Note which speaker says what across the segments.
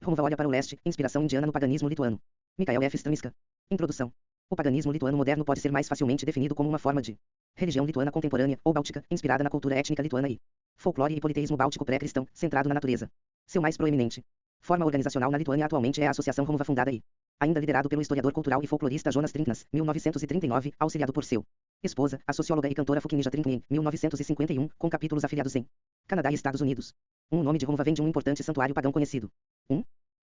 Speaker 1: Romuva olha para o leste, inspiração indiana no paganismo lituano. Mikhail F. Stramiska. Introdução. O paganismo lituano moderno pode ser mais facilmente definido como uma forma de religião lituana contemporânea, ou báltica, inspirada na cultura étnica lituana e folclore e politeísmo báltico pré-cristão, centrado na natureza. Seu mais proeminente forma organizacional na Lituânia atualmente é a Associação Romuva, fundada e ainda liderado pelo historiador cultural e folclorista Jonas Trinknas, 1939, auxiliado por seu esposa, a socióloga e cantora Fuknija Trinknen, 1951, com capítulos afiliados em Canadá e Estados Unidos. O nome de Romuva vem de um importante santuário pagão conhecido.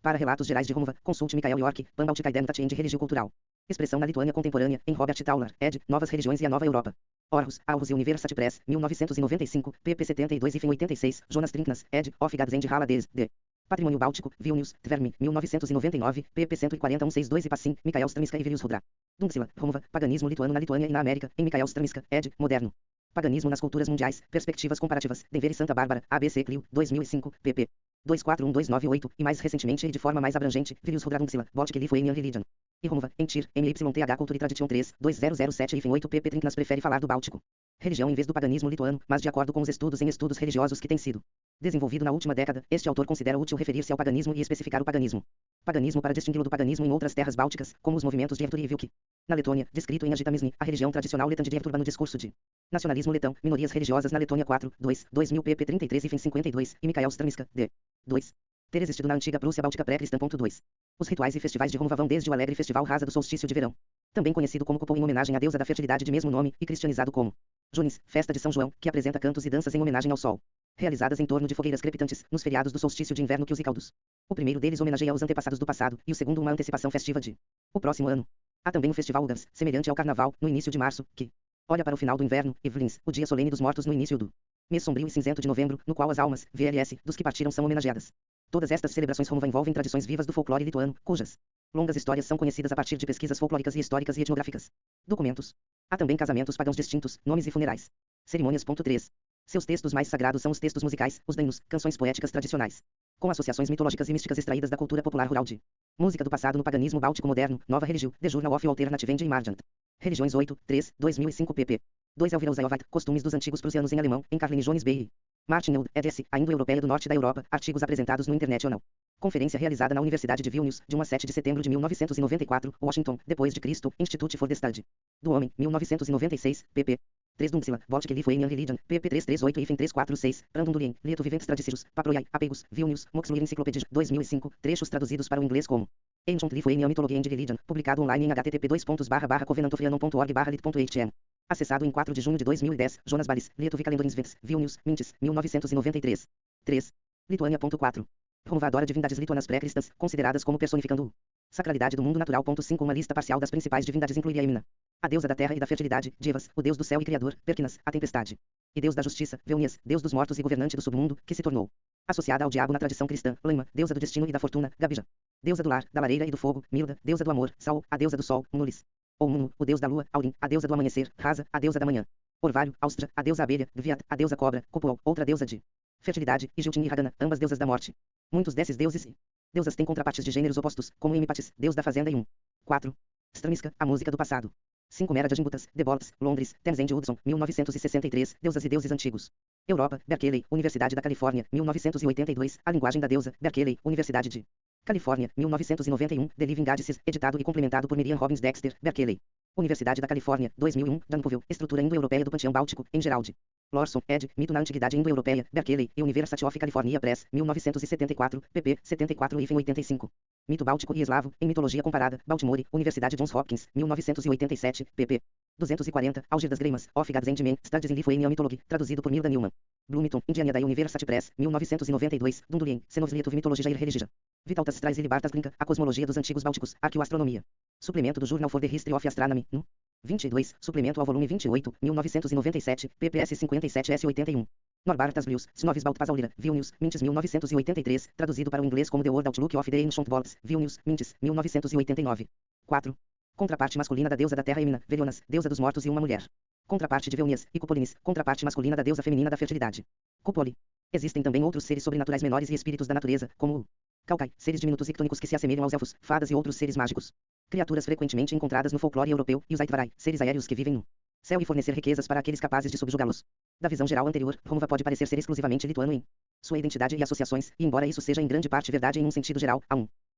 Speaker 1: Para relatos gerais de Romuva, consulte Mikhail York, Pambaltica Identity and Religio Cultural. Expressão na Lituânia contemporânea, em Robert Tauler, ed. Novas Religiões e a Nova Europa. Aarhus, Aarhus e University Press, 1995, pp 72 e 86, Jonas Trinknas, ed. Of Gods and Holidays, d. Patrimônio Báltico, Vilnius, Tvermi, 1999, pp 140 162 e Passim, Mikhail Stramiska e Vilius Rudra. Dunksila, Romuva, Paganismo Lituano na Lituânia e na América, em Mikhail Stramiska, ed. Moderno. Paganismo nas Culturas Mundiais, Perspectivas Comparativas, Denver e Santa Bárbara, ABC Clio, 2005, pp. 241298, e mais recentemente e de forma mais abrangente, Vilius Rudra Dunksila, Baltic Lithuanian Religion. E Romuva, em Tir, MYTH Culture e Tradition 3, 2007 e 8 pp. Trinknas prefere falar do Báltico. Religião em vez do paganismo lituano, mas de acordo com os estudos em estudos religiosos que têm sido desenvolvido na última década, este autor considera útil referir-se ao paganismo e especificar o paganismo. Paganismo para distingui-lo do paganismo em outras terras bálticas, como os movimentos de Evturi e Vilki. Na Letônia, descrito em Agitamisni, a religião tradicional letã de Evturba no discurso de nacionalismo letão, minorias religiosas na Letônia 4, 2000 pp 33 e 52, e Mikhail Stramiska, d. 2. Ter existido na antiga Prússia Báltica pré-cristã. 2. Os rituais e festivais de Romuva vão desde o alegre festival rasa do solstício de verão, também conhecido como Kupol em homenagem à deusa da fertilidade de mesmo nome, e cristianizado como Junis, festa de São João, que apresenta cantos e danças em homenagem ao sol, realizadas em torno de fogueiras crepitantes, nos feriados do solstício de inverno que os Icaldos. O primeiro deles homenageia os antepassados do passado, e o segundo uma antecipação festiva de o próximo ano. Há também o festival Ugans, semelhante ao carnaval, no início de março, que olha para o final do inverno, e Vlins, o dia solene dos mortos no início do mês sombrio e cinzento de novembro, no qual as almas, VLS, dos que partiram são homenageadas. Todas estas celebrações Romuva envolvem tradições vivas do folclore lituano, cujas longas histórias são conhecidas a partir de pesquisas folclóricas e históricas e etnográficas. Documentos. Há também casamentos pagãos distintos, nomes e funerais. Cerimônias. 3. Seus textos mais sagrados são os textos musicais, os dainos, canções poéticas tradicionais, com associações mitológicas e místicas extraídas da cultura popular rural de música do passado no paganismo báltico moderno, Nova Religião, The Journal of Alternative and Emergent Religiões 8, 3, 2005 pp. 2 Elvira Uzayovat, Costumes dos Antigos Prussianos em Alemão, em Carline Jones Bay. Martin Eld, eds. A Indo-Europeia do Norte da Europa, artigos apresentados no International. Conferência realizada na Universidade de Vilnius, de 1 a 7 de setembro de 1994, Washington, depois de Cristo, Institute for the Study do Homem, 1996, pp. 3 Dunksila, Baltic Lithuanian Religion, pp 338 e 346, Brandundulien, Lieto Viventes Tradicirus, Paproiai, Apegos, Vilnius, Moxley Encyclopedia, 2005, trechos traduzidos para o inglês como Ancient Lithuanian Mythology and Religion, publicado online em http://covenantofrianon.org/lit.htm. Acessado em 4 de junho de 2010, Jonas Balis, Lieto Vicalendorinsvents, Vilnius, Mintis, 1993. 3. Lituânia.4. Romuva adora divindades lituanas pré-cristãs, consideradas como personificando o sacralidade do mundo natural. 5 Uma lista parcial das principais divindades incluiria Imna, a deusa da terra e da fertilidade, Divas, o deus do céu e criador, Perkinas, a tempestade, e deus da justiça, Veunias, deus dos mortos e governante do submundo, que se tornou associada ao diabo na tradição cristã, Laima, deusa do destino e da fortuna, Gabija, deusa do lar, da lareira e do fogo, Milda, deusa do amor, Saul, a deusa do sol, Munulis, ou Munu, o deus da lua, Aurim, a deusa do amanhecer, Rasa, a deusa da manhã, Orvário, Austra, a deusa abelha, Gviat, a deusa cobra, Kupol, outra deusa de fertilidade, e Jiltin e Hagana, ambas deusas da morte. Muitos desses deuses e deusas têm contrapartes de gêneros opostos, como Imipatis, deus da fazenda e 4. Stramiska, a música do passado. 5 Mera de Jimbutas, The Bollocks, Londres, Thames and Hudson, 1963, Deusas e Deuses Antigos. Europa, Berkeley, Universidade da Califórnia, 1982, A Linguagem da Deusa, Berkeley, Universidade de Califórnia, 1991, The Living Goddesses, editado e complementado por Miriam Robbins Dexter, Berkeley. Universidade da Califórnia, 2001, Danville, Estrutura Indo-Europeia do Panteão Báltico, em Geraldi. Lorson, ed. Mito na Antiguidade Indo-Europeia, Berkeley, e University of California Press, 1974, pp. 74 e 85. Mito Báltico e Eslavo, em Mitologia Comparada, Baltimore, Universidade Johns Hopkins, 1987, pp. 240, Algirdas Greimas, Of Gods and Men, Studies in Lithuanian Mythology, traduzido por Milda Newman. Bloomington, Indiana da University Press, 1992, Dundulien, Senovlieto Mitologia ir Religija. Vitaltas traz e Libartas Glinka, A Cosmologia dos Antigos Bálticos, Arqueoastronomia. Suplemento do Journal for the History of Astronomy, no 22, suplemento ao volume 28, 1997, PPS 57S81. Norbartas Blues, Snovis Baltpasaulira, Vilnius, Mintis 1983, traduzido para o inglês como The World Outlook of the Ancient Worlds, Vilnius, Mintis, 1989. 4. Contraparte masculina da deusa da terra Emina, Velionas, deusa dos mortos e uma mulher. Contraparte de Veunias, e Cupolinis, contraparte masculina da deusa feminina da fertilidade. Cupoli. Existem também outros seres sobrenaturais menores e espíritos da natureza, como o Calcai, seres diminutos e ctônicos que se assemelham aos elfos, fadas e outros seres mágicos. Criaturas frequentemente encontradas no folclore europeu, e os Aitvarai, seres aéreos que vivem no céu e fornecer riquezas para aqueles capazes de subjugá-los. Da visão geral anterior, Romuva pode parecer ser exclusivamente lituano em sua identidade e associações, e embora isso seja em grande parte verdade em um sentido geral, há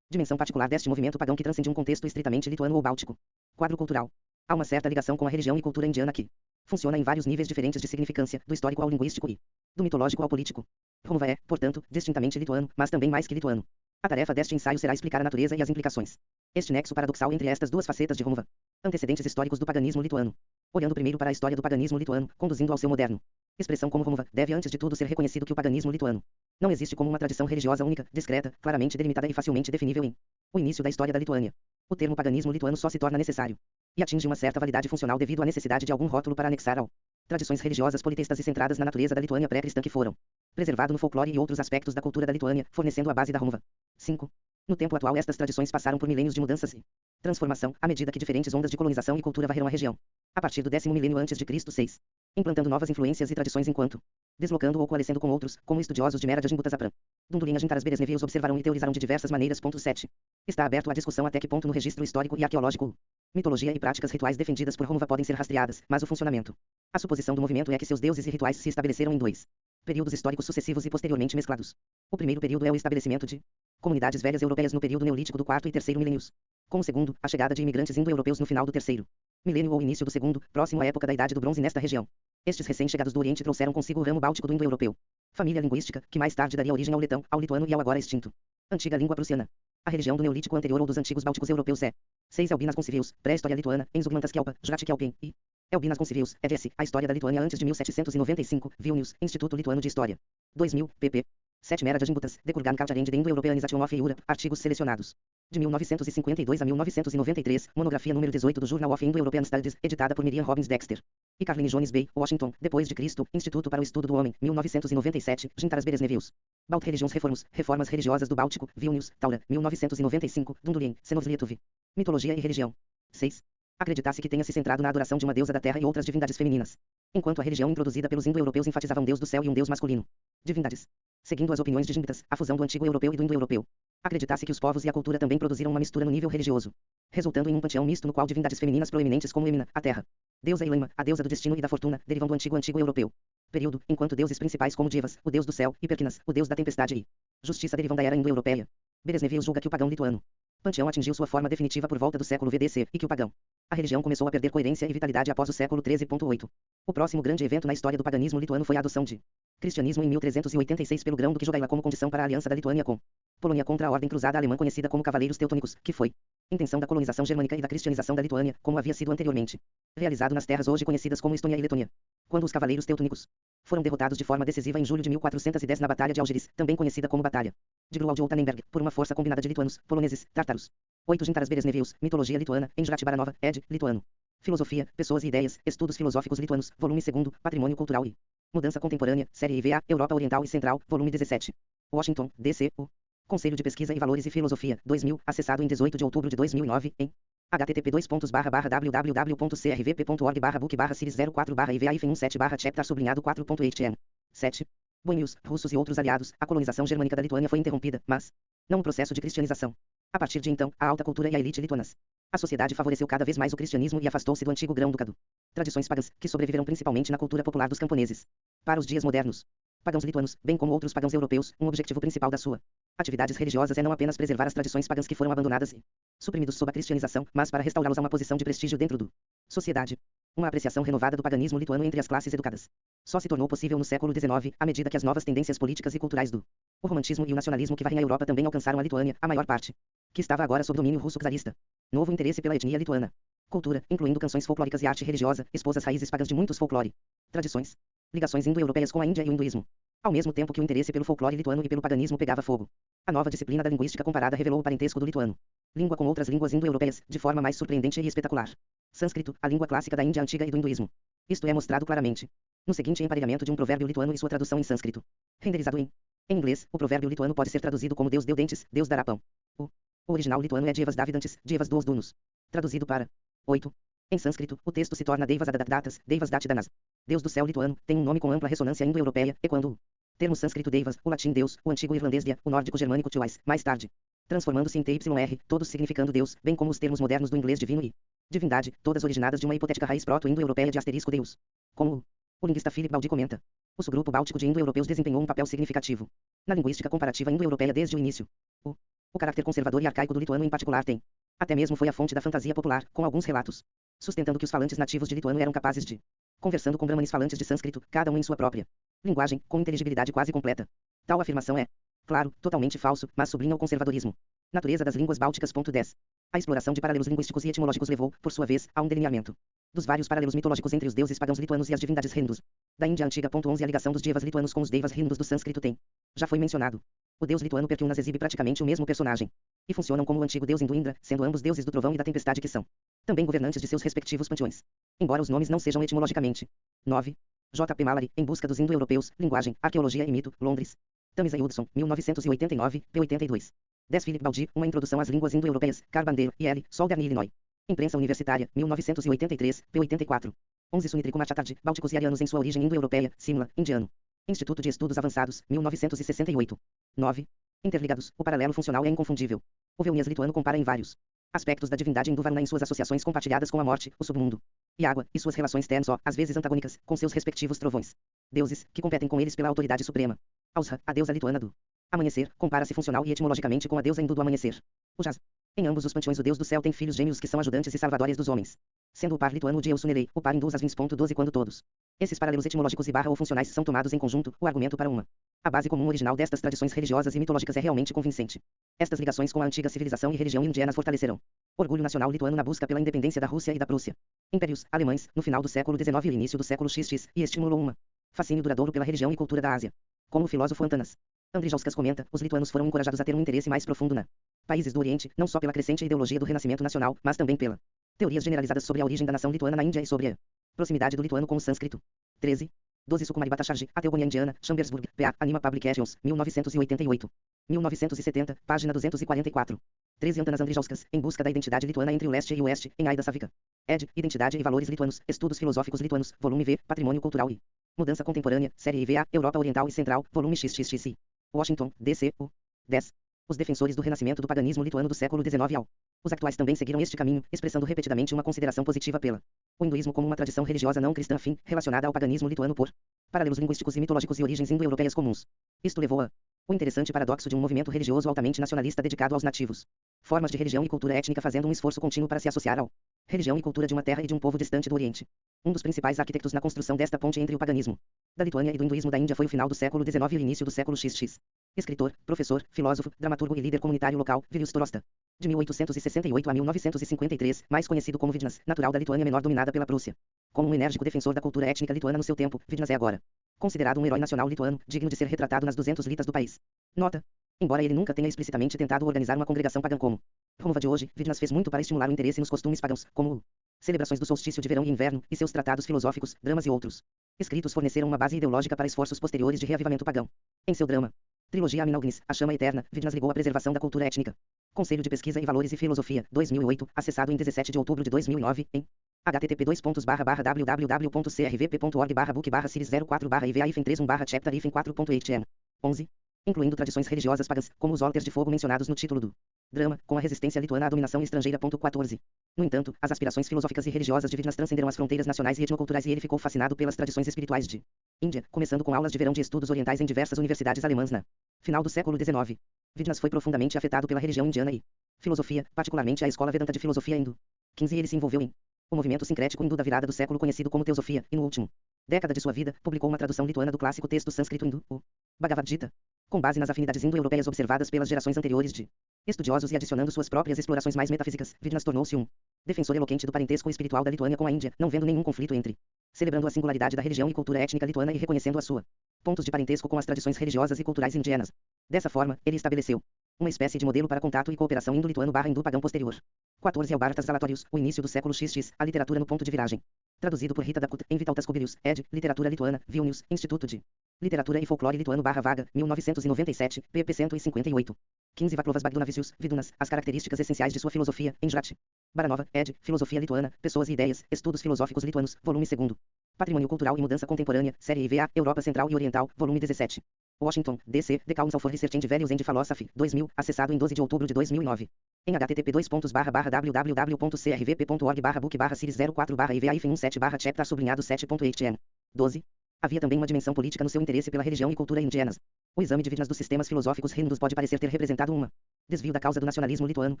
Speaker 1: dimensão particular deste movimento pagão que transcende um contexto estritamente lituano ou báltico. Quadro cultural. Há uma certa ligação com a religião e cultura indiana que funciona em vários níveis diferentes de significância, do histórico ao linguístico e do mitológico ao político. Romuva é, portanto, distintamente lituano, mas também mais que lituano. A tarefa deste ensaio será explicar a natureza e as implicações. Este nexo paradoxal entre estas duas facetas de Romuva. Antecedentes históricos do paganismo lituano. Olhando primeiro para a história do paganismo lituano, conduzindo ao seu moderno expressão como Romuva, deve antes de tudo ser reconhecido que o paganismo lituano não existe como uma tradição religiosa única, discreta, claramente delimitada e facilmente definível em o início da história da Lituânia. O termo paganismo lituano só se torna necessário e atinge uma certa validade funcional devido à necessidade de algum rótulo para anexar ao tradições religiosas politeístas e centradas na natureza da Lituânia pré-cristã que foram preservado no folclore e outros aspectos da cultura da Lituânia, fornecendo a base da Romuva. 5. No tempo atual estas tradições passaram por milênios de mudanças e transformação, à medida que diferentes ondas de colonização e cultura varreram a região. A partir do 10º milênio antes de Cristo 6. Implantando novas influências e tradições enquanto deslocando ou coalescendo com outros, como estudiosos de Mera de Jimbutasapran. Dundulinha Jintaras Beresnevius observaram e teorizaram de diversas maneiras. 7. Está aberto à discussão até que ponto no registro histórico e arqueológico, mitologia e práticas rituais defendidas por Romuva podem ser rastreadas, mas o funcionamento. A suposição do movimento é que seus deuses e rituais se estabeleceram em dois períodos históricos sucessivos e posteriormente mesclados. O primeiro período é o estabelecimento de comunidades velhas europeias no período neolítico do 4º e 3º milênios. Com o segundo, a chegada de imigrantes indo-europeus no final do 3º milênio ou início do 2º, próximo à época da Idade do Bronze nesta região. Estes recém-chegados do Oriente trouxeram consigo o ramo báltico do indo-europeu, família linguística, que mais tarde daria origem ao letão, ao lituano e ao agora extinto antiga língua prussiana. A religião do Neolítico anterior ou dos antigos bálticos europeus é 6. Elbinas Concivius, pré-história lituana, Enzugmantas Kelpa, Jurati Kelpen, e Elbinas Concivius, EVS, a história da Lituânia antes de 1795, Vilnius, Instituto Lituano de História. 2000, pp. 7. Mera de Jimbutas, Dekurgan Kaltaren de Indo-Europeanization of Eura, artigos selecionados. De 1952 a 1993, monografia número 18 do Journal of Indo-European Studies, editada por Miriam Robbins Dexter e Caroline Jones Bay, Washington, depois de Cristo, Instituto para o Estudo do Homem, 1997, Jintaras Beresnevius. Balt Religions Reforms, Reformas Religiosas do Báltico, Vilnius, Taura, 1995, Dundulien, Senovlietov. Mitologia e Religião. 6. Acreditasse que tenha se centrado na adoração de uma deusa da terra e outras divindades femininas, enquanto a religião introduzida pelos indo-europeus enfatizava um deus do céu e um deus masculino. Divindades. Seguindo as opiniões de Gimbitas, a fusão do antigo europeu e do indo-europeu. Acreditasse que os povos e a cultura também produziram uma mistura no nível religioso, resultando em um panteão misto no qual divindades femininas proeminentes como Emina, a terra, deusa Ilaima, a deusa do destino e da fortuna, derivam do antigo europeu. Período, enquanto deuses principais como Divas, o deus do céu, e Perkinas, o deus da tempestade e justiça derivam da era indo-europeia. Beresnevius julga que o pagão lituano panteão atingiu sua forma definitiva por volta do século VDC, e que o pagão a religião começou a perder coerência e vitalidade após o século 13.8. O próximo grande evento na história do paganismo lituano foi a adoção de cristianismo em 1386 pelo Grão-Duque Jogaila como condição para a aliança da Lituânia com Polônia contra a ordem cruzada alemã conhecida como Cavaleiros Teutônicos, que foi intenção da colonização germânica e da cristianização da Lituânia, como havia sido anteriormente realizado nas terras hoje conhecidas como Estônia e Letônia. Quando os Cavaleiros Teutônicos foram derrotados de forma decisiva em julho de 1410 na Batalha de Algéris, também conhecida como Batalha de Grunwald ou Tannenberg, por uma força combinada de lituanos, poloneses, tártaros. 8. Jintaras Beresnevius, Mitologia Lituana, em Jurati Baranova, ed. Lituano. Filosofia, Pessoas e Ideias, Estudos Filosóficos Lituanos, volume 2º, Patrimônio Cultural e Mudança Contemporânea, série IVA, Europa Oriental e Central, volume 17. Washington, D.C., U. Conselho de Pesquisa e Valores e Filosofia, 2000, acessado em 18 de outubro de 2009, em http://www.crvp.org/book/series 04/IVA-17/chapter sublinhado 4.8n. 7. Boêmios, russos e outros aliados, a colonização germânica da Lituânia foi interrompida, mas não um processo de cristianização. A partir de então, a alta cultura e a elite lituanas. A sociedade favoreceu cada vez mais o cristianismo e afastou-se do antigo grão-ducado. Tradições pagãs, que sobreviveram principalmente na cultura popular dos camponeses. Para os dias modernos, pagãos lituanos, bem como outros pagãos europeus, um objetivo principal da sua atividades religiosas é não apenas preservar as tradições pagãs que foram abandonadas e suprimidos sob a cristianização, mas para restaurá-los a uma posição de prestígio dentro do sociedade. Uma apreciação renovada do paganismo lituano entre as classes educadas só se tornou possível no século XIX, à medida que as novas tendências políticas e culturais do o romantismo e o nacionalismo que varrem a Europa também alcançaram a Lituânia, a maior parte, que estava agora sob domínio russo czarista. Novo interesse pela etnia lituana. Cultura, incluindo canções folclóricas e arte religiosa, expôs as raízes pagãs de muitos folclore. Tradições. Ligações indo-europeias com a Índia e o hinduísmo. Ao mesmo tempo que o interesse pelo folclore lituano e pelo paganismo pegava fogo, a nova disciplina da linguística comparada revelou o parentesco do lituano língua com outras línguas indo-europeias, de forma mais surpreendente e espetacular. Sânscrito, a língua clássica da Índia antiga e do hinduísmo. Isto é mostrado claramente no seguinte emparelhamento de um provérbio lituano e sua tradução em sânscrito. Renderizado em inglês, o provérbio lituano pode ser traduzido como Deus deu dentes, Deus dará pão. O original lituano é Dievas Davidantes, Dievas dos Dunos. Traduzido para 8. Em sânscrito, o texto se torna Deivas Adadatas, Deivas Datidanas. Deus do céu lituano, tem um nome com ampla ressonância indo-europeia, e quando o termo sânscrito Deivas, o latim Deus, o antigo irlandês Dia, o nórdico germânico Tuais, mais tarde, transformando-se em TYR, todos significando Deus, bem como os termos modernos do inglês divino e divindade, todas originadas de uma hipotética raiz proto-indo-europeia de asterisco Deus. Como o linguista Philip Baldi comenta, O subgrupo báltico de indo-europeus desempenhou um papel significativo na linguística comparativa indo-europeia desde o início. O caráter conservador e arcaico do lituano em particular tem. Até mesmo foi a fonte da fantasia popular, com alguns relatos sustentando que os falantes nativos de lituano eram capazes de, conversando com brahmanes falantes de sânscrito, cada um em sua própria linguagem, com inteligibilidade quase completa. Tal afirmação é, claro, totalmente falso, mas sublinha o conservadorismo. Natureza das línguas bálticas. 10. A exploração de paralelos linguísticos e etimológicos levou, por sua vez, a um delineamento dos vários paralelos mitológicos entre os deuses pagãos lituanos e as divindades hindus da Índia antiga. 11. A ligação dos devas lituanos com os devas hindus do sânscrito tem. Já foi mencionado. O deus lituano Perkyunas exibe praticamente o mesmo personagem e funcionam como o antigo deus hindu Indra, sendo ambos deuses do trovão e da tempestade que são também governantes de seus respectivos panteões, embora os nomes não sejam etimologicamente. 9. J. P. Mallory, Em Busca dos Indo-Europeus, Linguagem, Arqueologia e Mito, Londres. Tamisa e Hudson, 1989, p. 82. 10. Philip Baldi, Uma Introdução às Línguas Indo-Europeias, Carbondale, e L. Southern Illinois. Imprensa Universitária, 1983, p. 84. 11. Sunitrikuma Chatterjee, Bálticos e Arianos em sua origem indo-europeia, Simla, indiano. Instituto de Estudos Avançados, 1968. 9. Interligados, o paralelo funcional é inconfundível. O Velnias lituano compara em vários aspectos da divindade hindu Varuna em suas associações compartilhadas com a morte, o submundo e água, e suas relações terno, às vezes antagônicas, com seus respectivos trovões. Deuses, que competem com eles pela autoridade suprema. Ausra, a deusa lituana do amanhecer, compara-se funcional e etimologicamente com a deusa hindu do amanhecer. O Jaz. Em ambos os panteões o deus do céu tem filhos gêmeos que são ajudantes e salvadores dos homens. Sendo o par lituano o dia o Sunelei, o par hindu as 20.12 quando todos esses paralelos etimológicos e ou funcionais são tomados em conjunto, o argumento para uma a base comum original destas tradições religiosas e mitológicas é realmente convincente. Estas ligações com a antiga civilização e religião indianas fortalecerão orgulho nacional lituano na busca pela independência da Rússia e da Prússia. Impérios alemães, no final do século XIX e início do século XX, e estimulou uma fascínio duradouro pela religião e cultura da Ásia. Como o filósofo Antanas Andrijauskas comenta, os lituanos foram encorajados a ter um interesse mais profundo na países do Oriente, não só pela crescente ideologia do renascimento nacional, mas também pela teorias generalizadas sobre a origem da nação lituana na Índia e sobre a proximidade do lituano com o sânscrito. 13. 12. Sukumari Bhattacharjee, A Teogonia Indiana, Chambersburg, P.A., Anima Publications, 1988. 1970, página 244. 13. Antanas Andrijauskas, Em Busca da Identidade Lituana entre o Leste e o Oeste, em Aida Savica. Ed. Identidade e Valores Lituanos, Estudos Filosóficos Lituanos, volume V, Patrimônio Cultural e Mudança Contemporânea, série IVA, Europa Oriental e Central, volume XXXI. Washington, D.C., U. 10. Os defensores do renascimento do paganismo lituano do século XIX ao. Os atuais também seguiram este caminho, expressando repetidamente uma consideração positiva pela o hinduísmo como uma tradição religiosa não cristã afim, relacionada ao paganismo lituano por paralelos linguísticos e mitológicos e origens indo-europeias comuns. Isto levou a o interessante paradoxo de um movimento religioso altamente nacionalista dedicado aos nativos. Formas de religião e cultura étnica fazendo um esforço contínuo para se associar ao religião e cultura de uma terra e de um povo distante do Oriente. Um dos principais arquitetos na construção desta ponte entre o paganismo da Lituânia e do hinduísmo da Índia foi o final do século XIX e o início do século XX. Escritor, professor, filósofo, dramaturgo e líder comunitário local, Vilius Torosta. De 1868 a 1953, mais conhecido como Vidnas, natural da Lituânia Menor dominada pela Prússia. Como um enérgico defensor da cultura étnica lituana no seu tempo, Vidnas é agora considerado um herói nacional lituano, digno de ser retratado nas 200 litas do país. Nota. Embora ele nunca tenha explicitamente tentado organizar uma congregação pagã como Roma de hoje, Vidnas fez muito para estimular o interesse nos costumes pagãos, como celebrações do solstício de verão e inverno, e seus tratados filosóficos, dramas e outros escritos forneceram uma base ideológica para esforços posteriores de reavivamento pagão. Em seu drama, Trilogia Aminalgnis, A Chama Eterna, Vidnas ligou a preservação da cultura étnica. Conselho de Pesquisa e Valores e Filosofia, 2008, acessado em 17 de outubro de 2009, em http://www.crvp.org/book/series 04/IVA-31/chapter-4.htm. 11. Incluindo tradições religiosas pagãs, como os altars de fogo mencionados no título do drama, com a resistência lituana à dominação estrangeira. 14. No entanto, as aspirações filosóficas e religiosas de Vidnas transcenderam as fronteiras nacionais e etnoculturais e ele ficou fascinado pelas tradições espirituais de Índia, começando com aulas de verão de estudos orientais em diversas universidades alemãs na final do século XIX. Vidnas foi profundamente afetado pela religião indiana e filosofia, particularmente a escola Vedanta de filosofia hindu. 15. Ele se envolveu em o movimento sincrético hindu da virada do século conhecido como Teosofia, e no último década de sua vida, publicou uma tradução lituana do clássico texto sânscrito hindu, o Bhagavad Gita, com base nas afinidades indo-europeias observadas pelas gerações anteriores de estudiosos e adicionando suas próprias explorações mais metafísicas. Vidnas tornou-se um defensor eloquente do parentesco espiritual da Lituânia com a Índia, não vendo nenhum conflito entre, celebrando a singularidade da religião e cultura étnica lituana e reconhecendo a sua pontos de parentesco com as tradições religiosas e culturais indianas. Dessa forma, ele estabeleceu uma espécie de modelo para contato e cooperação indo-lituano/hindu-pagão posterior. 14. Albartas Zalatorius, O Início do Século XX, A Literatura no Ponto de Viragem. Traduzido por Rita Dakut, em Vitautas Kubilius, ed. Literatura Lituana, Vilnius, Instituto de Literatura e Folclore Lituano/Vaga, 1997, pp. 158. 15. Vaclovas Bagdunavicius, Vidnas, As Características Essenciais de Sua Filosofia, em Jrat. Baranova, ed. Filosofia Lituana, Pessoas e Ideias, Estudos Filosóficos Lituanos, volume 2º. Patrimônio Cultural e Mudança Contemporânea, série IVA, Europa Central e Oriental, volume 17. Washington, D.C., The Council for Research and Values and Philosophy, 2000, acessado em 12 de outubro de 2009. Em http://www.crvp.org/book/series 04/IVA-17/chapter sublinhado 7.htm. 12. Havia também uma dimensão política no seu interesse pela religião e cultura indianas. O exame de Vidnas dos sistemas filosóficos hindus pode parecer ter representado uma desvio da causa do nacionalismo lituano,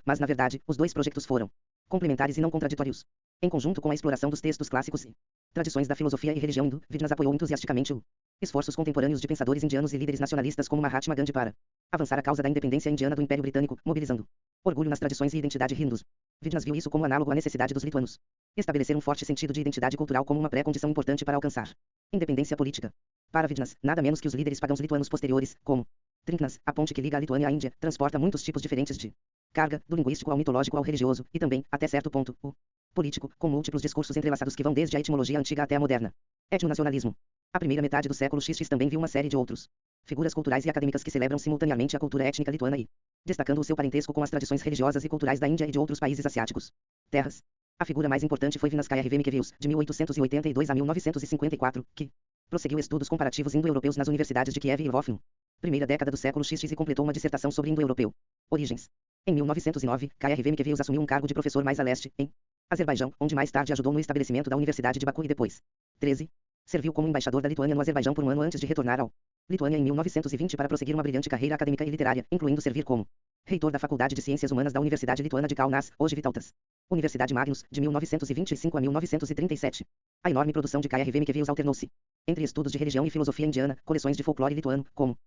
Speaker 1: mas na verdade, os dois projetos foram complementares e não contraditórios. Em conjunto com a exploração dos textos clássicos e tradições da filosofia e religião hindu, Vidnas apoiou entusiasticamente os esforços contemporâneos de pensadores indianos e líderes nacionalistas como Mahatma Gandhi para avançar a causa da independência indiana do Império Britânico, mobilizando orgulho nas tradições e identidade hindus. Vidnas viu isso como análogo à necessidade dos lituanos estabelecer um forte sentido de identidade cultural como uma pré-condição importante para alcançar independência política. Para Vidnas, nada menos que os líderes pagãos lituanos posteriores, como Trinknas, a ponte que liga a Lituânia à Índia, transporta muitos tipos diferentes de carga, do linguístico ao mitológico ao religioso, e também, até certo ponto, o político, com múltiplos discursos entrelaçados que vão desde a etimologia antiga até a moderna. Etnonacionalismo. A primeira metade do século XX também viu uma série de outros figuras culturais e acadêmicas que celebram simultaneamente a cultura étnica lituana e destacando o seu parentesco com as tradições religiosas e culturais da Índia e de outros países asiáticos. Terras. A figura mais importante foi Vinascaya Rivemikevius, de 1882 a 1954, que prosseguiu estudos comparativos indo-europeus nas universidades de Kiev e Lvov. Primeira década do século XX e completou uma dissertação sobre indo-europeu. Origens. Em 1909, Kaya Rivemikevius assumiu um cargo de professor mais a leste, em Azerbaijão, onde mais tarde ajudou no estabelecimento da Universidade de Baku e depois. 13. Serviu como embaixador da Lituânia no Azerbaijão por um ano antes de retornar ao Lituânia em 1920 para prosseguir uma brilhante carreira acadêmica e literária, incluindo servir como reitor da Faculdade de Ciências Humanas da Universidade Lituana de Kaunas, hoje Vytautas. Universidade Magnus, de 1925 a 1937. A enorme produção de Kaya Rivemikevius alternou-se entre estudos de religião e filosofia indiana, coleções de folclore lituano, como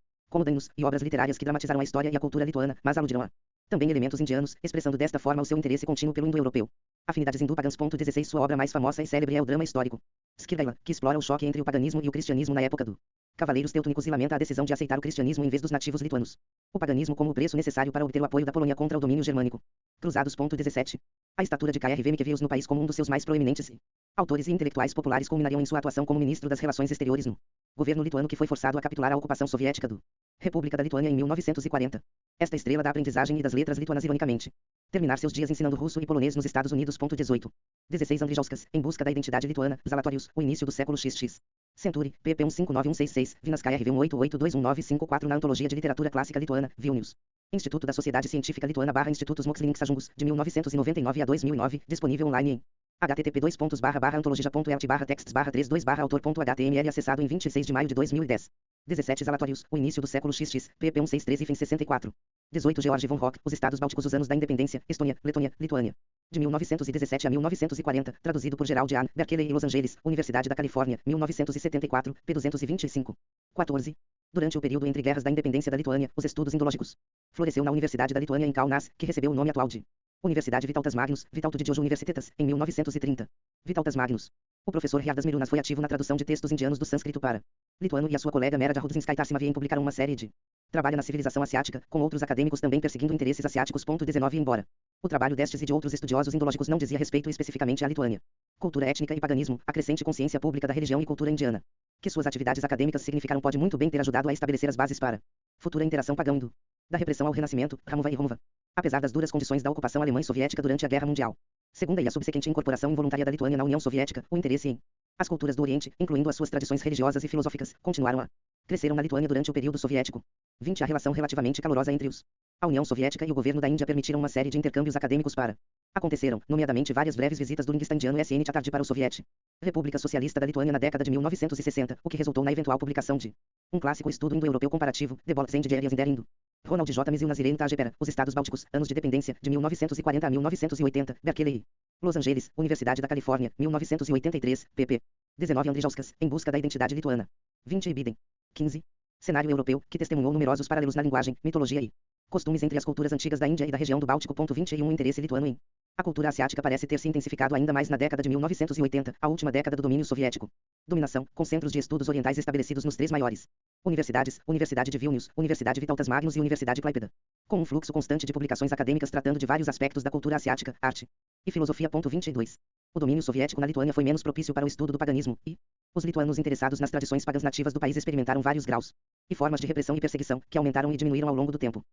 Speaker 1: Danus, e obras literárias que dramatizaram a história e a cultura lituana, mas aludiram a também elementos indianos, expressando desta forma o seu interesse contínuo pelo indo-europeu. Afinidades hindu-pagãs. 16 Sua obra mais famosa e célebre é o drama histórico Skirgaila, que explora o choque entre o paganismo e o cristianismo na época do Cavaleiros Teutônicos e lamenta a decisão de aceitar o cristianismo em vez dos nativos lituanos. O paganismo como o preço necessário para obter o apoio da Polônia contra o domínio germânico. Cruzados. 17. A estatura de Kaya Rivemikevius no país como um dos seus mais proeminentes autores e intelectuais populares culminariam em sua atuação como ministro das Relações Exteriores no governo lituano que foi forçado a capitular à ocupação soviética do República da Lituânia em 1940. Esta estrela da aprendizagem e das letras lituanas ironicamente terminar seus dias ensinando russo e polonês nos Estados Unidos. 18. 16 Andrijauskas, em busca da identidade lituana, Zalatorius, o início do século XX. Century, pp 159166, Vinascaya Rive 188219554 na Antologia de Literatura Clássica Lituana, Vilnius. Instituto da Sociedade Científica Lituana / Institutos Mokslininks Ajungus, de 1999 a 2009, disponível online em http://antologia.lt/texts/32/autor.html acessado em 26 de maio de 2010. 17 Zalatorius, o início do século XX, pp 1613 fim 64. 18 George von Rock, os Estados Bálticos, os anos da independência, Estônia, Letônia, Lituânia. De 1917 a 1940, traduzido por Gerald Ian, Berkeley e Los Angeles, Universidade da Califórnia, 1974, p. 225. 14. Durante o período entre guerras da independência da Lituânia, os estudos indológicos floresceu na Universidade da Lituânia em Kaunas, que recebeu o nome atual de Universidade Vytautas Magnus, Vytauto Didžiojo Universitetas, em 1930. Vytautas Magnus. O professor Riardas Mirunas foi ativo na tradução de textos indianos do sânscrito para lituano e a sua colega Mera Jahudzinskaita Tarsimavian publicaram uma série de trabalho na civilização asiática, com outros acadêmicos também perseguindo interesses asiáticos. 19 Embora o trabalho destes e de outros estudiosos indológicos não dizia respeito especificamente à Lituânia, cultura étnica e paganismo, a crescente consciência pública da religião e cultura indiana que suas atividades acadêmicas significaram pode muito bem ter ajudado a estabelecer as bases para futura interação pagã-indo, da repressão ao renascimento, Ramuva e Romova. Apesar das duras condições da ocupação alemã e soviética durante a Guerra Mundial Segunda e a subsequente incorporação involuntária da Lituânia na União Soviética, o interesse em as culturas do Oriente, incluindo as suas tradições religiosas e filosóficas, continuaram a cresceram na Lituânia durante o período soviético. 20 A relação relativamente calorosa entre a União Soviética e o governo da Índia permitiram uma série de intercâmbios acadêmicos para aconteceram, nomeadamente várias breves visitas do linguista indiano SN Chatterjee para o Soviético República Socialista da Lituânia na década de 1960, o que resultou na eventual publicação de um clássico estudo indo-europeu comparativo, The Bolts and the Areas in der Indo. Ronald J. Misil Nazirei Tajepera, Os Estados Bálticos, Anos de Dependência, de 1940 a 1980, Berkeley. Los Angeles, Universidade da Califórnia, 1983, pp. 19 Andrijauskas, Em Busca da Identidade Lituana. 20 Ibidem. 15. Cenário europeu, que testemunhou numerosos paralelos na linguagem, mitologia e costumes entre as culturas antigas da Índia e da região do Báltico. 21 O interesse lituano em a cultura asiática parece ter se intensificado ainda mais na década de 1980, a última década do domínio soviético. Dominação, com centros de estudos orientais estabelecidos nos três maiores universidades, Universidade de Vilnius, Universidade Vytautas Magnus e Universidade Klaipėda. Com um fluxo constante de publicações acadêmicas tratando de vários aspectos da cultura asiática, arte e filosofia. 22. O domínio soviético na Lituânia foi menos propício para o estudo do paganismo, e os lituanos interessados nas tradições pagãs nativas do país experimentaram vários graus e formas de repressão e perseguição, que aumentaram e diminuíram ao longo do tempo.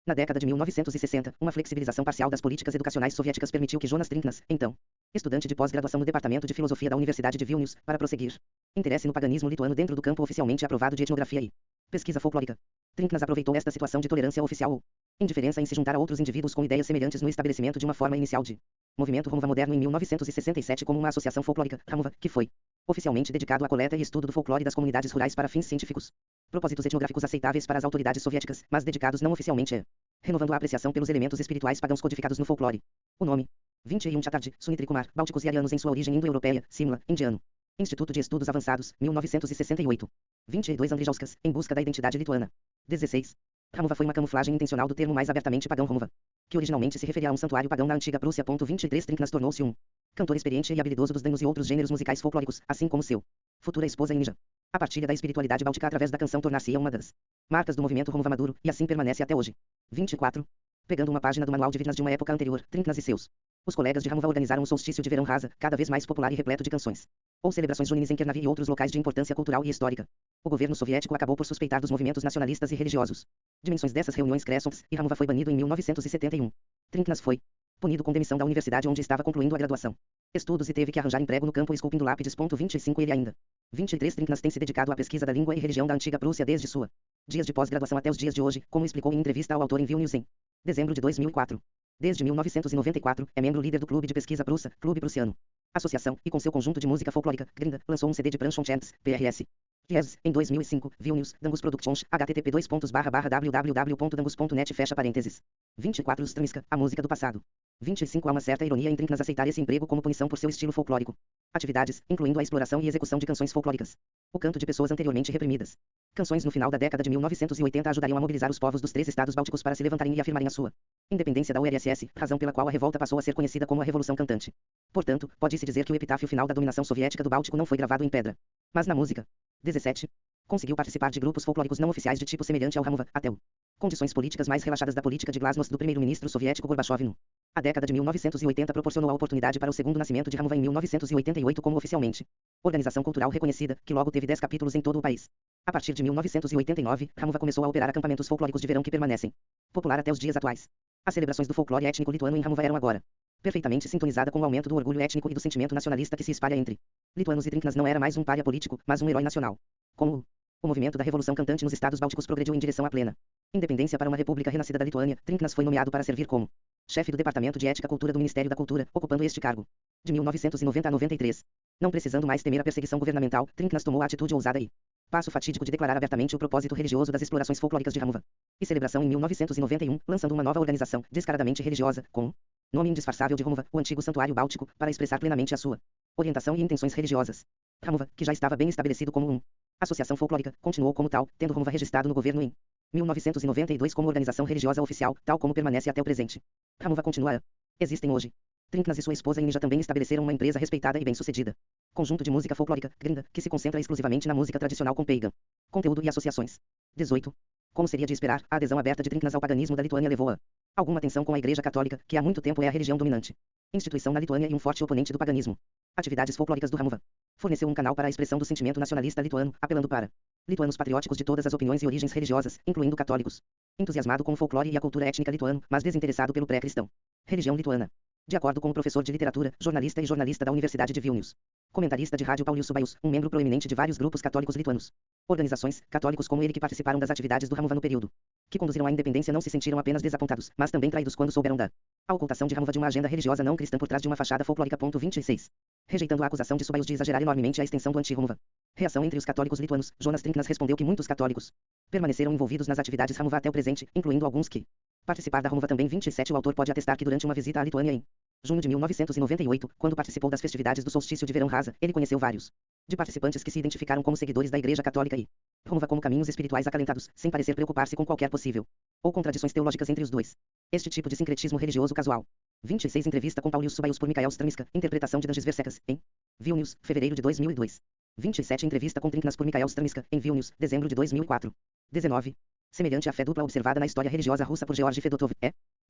Speaker 1: Na década de 1960, uma flexibilização parcial das políticas educacionais soviéticas permitiu que Jonas Trinknas, então estudante de pós-graduação no Departamento de Filosofia da Universidade de Vilnius, para prosseguir interesse no paganismo lituano dentro do campo oficialmente aprovado de etnografia e pesquisa folclórica. Trinknas aproveitou esta situação de tolerância oficial ou indiferença em se juntar a outros indivíduos com ideias semelhantes no estabelecimento de uma forma inicial de movimento Ramuva moderno em 1967 como uma associação folclórica, Ramuva, que foi Oficialmente dedicado à coleta e estudo do folclore das comunidades rurais para fins científicos. Propósitos etnográficos aceitáveis para as autoridades soviéticas, mas dedicados não oficialmente a. Renovando a apreciação pelos elementos espirituais pagãos codificados no folclore. O nome. 21 Chatterjee, Sunitrikumar, Bálticos e Arianos em sua origem indo-europeia, Simla, indiano. Instituto de Estudos Avançados, 1968. 22 Andrijauskas, em busca da identidade lituana. 16. Ramuva foi uma camuflagem intencional do termo mais abertamente pagão Romuva, que originalmente se referia a um santuário pagão na antiga Prússia. 23 Trinknas tornou-se um cantor experiente e habilidoso dos danos e outros gêneros musicais folclóricos, assim como seu futura esposa Inja. A partilha da espiritualidade báltica através da canção tornar-se-ia uma das marcas do movimento Romuva maduro, e assim permanece até hoje. 24. Pegando uma página do manual de Vidnas de uma época anterior, Trinknas e seus. Os colegas de Ramuva organizaram um solstício de verão rasa, cada vez mais popular e repleto de canções. Ou celebrações juninas em Kernavi e outros locais de importância cultural e histórica. O governo soviético acabou por suspeitar dos movimentos nacionalistas e religiosos. Dimensões dessas reuniões crescem, e Ramuva foi banido em 1971. Trinknas foi punido com demissão da universidade onde estava concluindo a graduação. Estudos e teve que arranjar emprego no campo esculpindo lápides. 25 Ele ainda. 23 Trinknas tem se dedicado à pesquisa da língua e religião da antiga Prússia desde sua dias de pós-graduação até os dias de hoje, como explicou em entrevista ao autor em Vilnius em dezembro de 2004. Desde 1994, é membro líder do Clube de Pesquisa Prussa, Clube Prussiano. Associação, e com seu conjunto de música folclórica, Grinda, lançou um CD de Pranchonchants, PRS. Yes, em 2005, Vilnius, Dangus Productions, http://www.dangus.net fecha parênteses. 24 Stramiska, a música do passado. 25 Há uma certa ironia em Trinknas aceitar esse emprego como punição por seu estilo folclórico. Atividades, incluindo a exploração e execução de canções folclóricas. O canto de pessoas anteriormente reprimidas. Canções no final da década de 1980 ajudariam a mobilizar os povos dos 3 estados bálticos para se levantarem e afirmarem a sua independência da URSS, razão pela qual a revolta passou a ser conhecida como a Revolução Cantante. Portanto, pode-se dizer que o epitáfio final da dominação soviética do Báltico não foi gravado em pedra, mas na música. 17. Conseguiu participar de grupos folclóricos não oficiais de tipo semelhante ao Ramuva, até o condições políticas mais relaxadas da política de glasnost do primeiro-ministro soviético Gorbachev no. A década de 1980 proporcionou a oportunidade para o segundo nascimento de Ramuva em 1988 como oficialmente organização cultural reconhecida, que logo teve 10 capítulos em todo o país. A partir de 1989, Ramuva começou a operar acampamentos folclóricos de verão que permanecem popular até os dias atuais. As celebrações do folclore étnico lituano em Ramuva eram agora perfeitamente sintonizada com o aumento do orgulho étnico e do sentimento nacionalista que se espalha entre lituanos, e Trinknas não era mais um pária político, mas um herói nacional. Como o movimento da Revolução Cantante nos estados bálticos progrediu em direção à plena independência para uma república renascida da Lituânia, Trinknas foi nomeado para servir como chefe do Departamento de Ética e Cultura do Ministério da Cultura, ocupando este cargo de 1990 a 93. Não precisando mais temer a perseguição governamental, Trinknas tomou a atitude ousada e passo fatídico de declarar abertamente o propósito religioso das explorações folclóricas de Ramuva e celebração em 1991, lançando uma nova organização, descaradamente religiosa, com nome indisfarçável de Ramuva, o antigo santuário báltico, para expressar plenamente a sua orientação e intenções religiosas. Ramuva, que já estava bem estabelecido como uma associação folclórica, continuou como tal, tendo Ramuva registrado no governo em 1992 como organização religiosa oficial, tal como permanece até o presente. Ramuva continua a. Existem hoje. Trinknas e sua esposa Inja também estabeleceram uma empresa respeitada e bem-sucedida. Conjunto de música folclórica, Grinda, que se concentra exclusivamente na música tradicional com pagan conteúdo e associações. 18. Como seria de esperar, a adesão aberta de Trinknas ao paganismo da Lituânia levou a alguma tensão com a Igreja Católica, que há muito tempo é a religião dominante instituição na Lituânia e um forte oponente do paganismo. Atividades folclóricas do Ramuva. Forneceu um canal para a expressão do sentimento nacionalista lituano, apelando para lituanos patrióticos de todas as opiniões e origens religiosas, incluindo católicos. Entusiasmado com o folclore e a cultura étnica lituano, mas desinteressado pelo pré-cristão. Religião lituana. De acordo com o professor de literatura, jornalista e jornalista da Universidade de Vilnius. Comentarista de rádio Paulius Subaius, um membro proeminente de vários grupos católicos lituanos. Organizações, católicos como ele que participaram das atividades do Ramuva no período que conduziram à independência não se sentiram apenas desapontados, mas também traídos quando souberam da a ocultação de Ramuva de uma agenda religiosa não cristã por trás de uma fachada folclórica. 26. Rejeitando a acusação de Subaius de exagerar enormemente a extensão do anti-Ramuva. Reação entre os católicos lituanos. Jonas Trinknas respondeu que muitos católicos permaneceram envolvidos nas atividades Ramuva até o presente, incluindo alguns que participar da Ramuva também. 27. O autor pode atestar que durante uma visita à Lituânia em junho de 1998, quando participou das festividades do solstício de verão rasa, ele conheceu vários de participantes que se identificaram como seguidores da Igreja Católica e Ramuva como caminhos espirituais acalentados, sem parecer preocupar-se com qualquer possível ou contradições teológicas entre os dois. Este tipo de sincretismo religioso casual. 26. Entrevista com Paulius Subaius por Mikhail Stramiska, interpretação de Danges Versecas, em Vilnius, fevereiro de 2002. 27. Entrevista com Trinknas por Mikhail Stramiska, em Vilnius, dezembro de 2004. 19. Semelhante à fé dupla observada na história religiosa russa por Georgy Fedotov,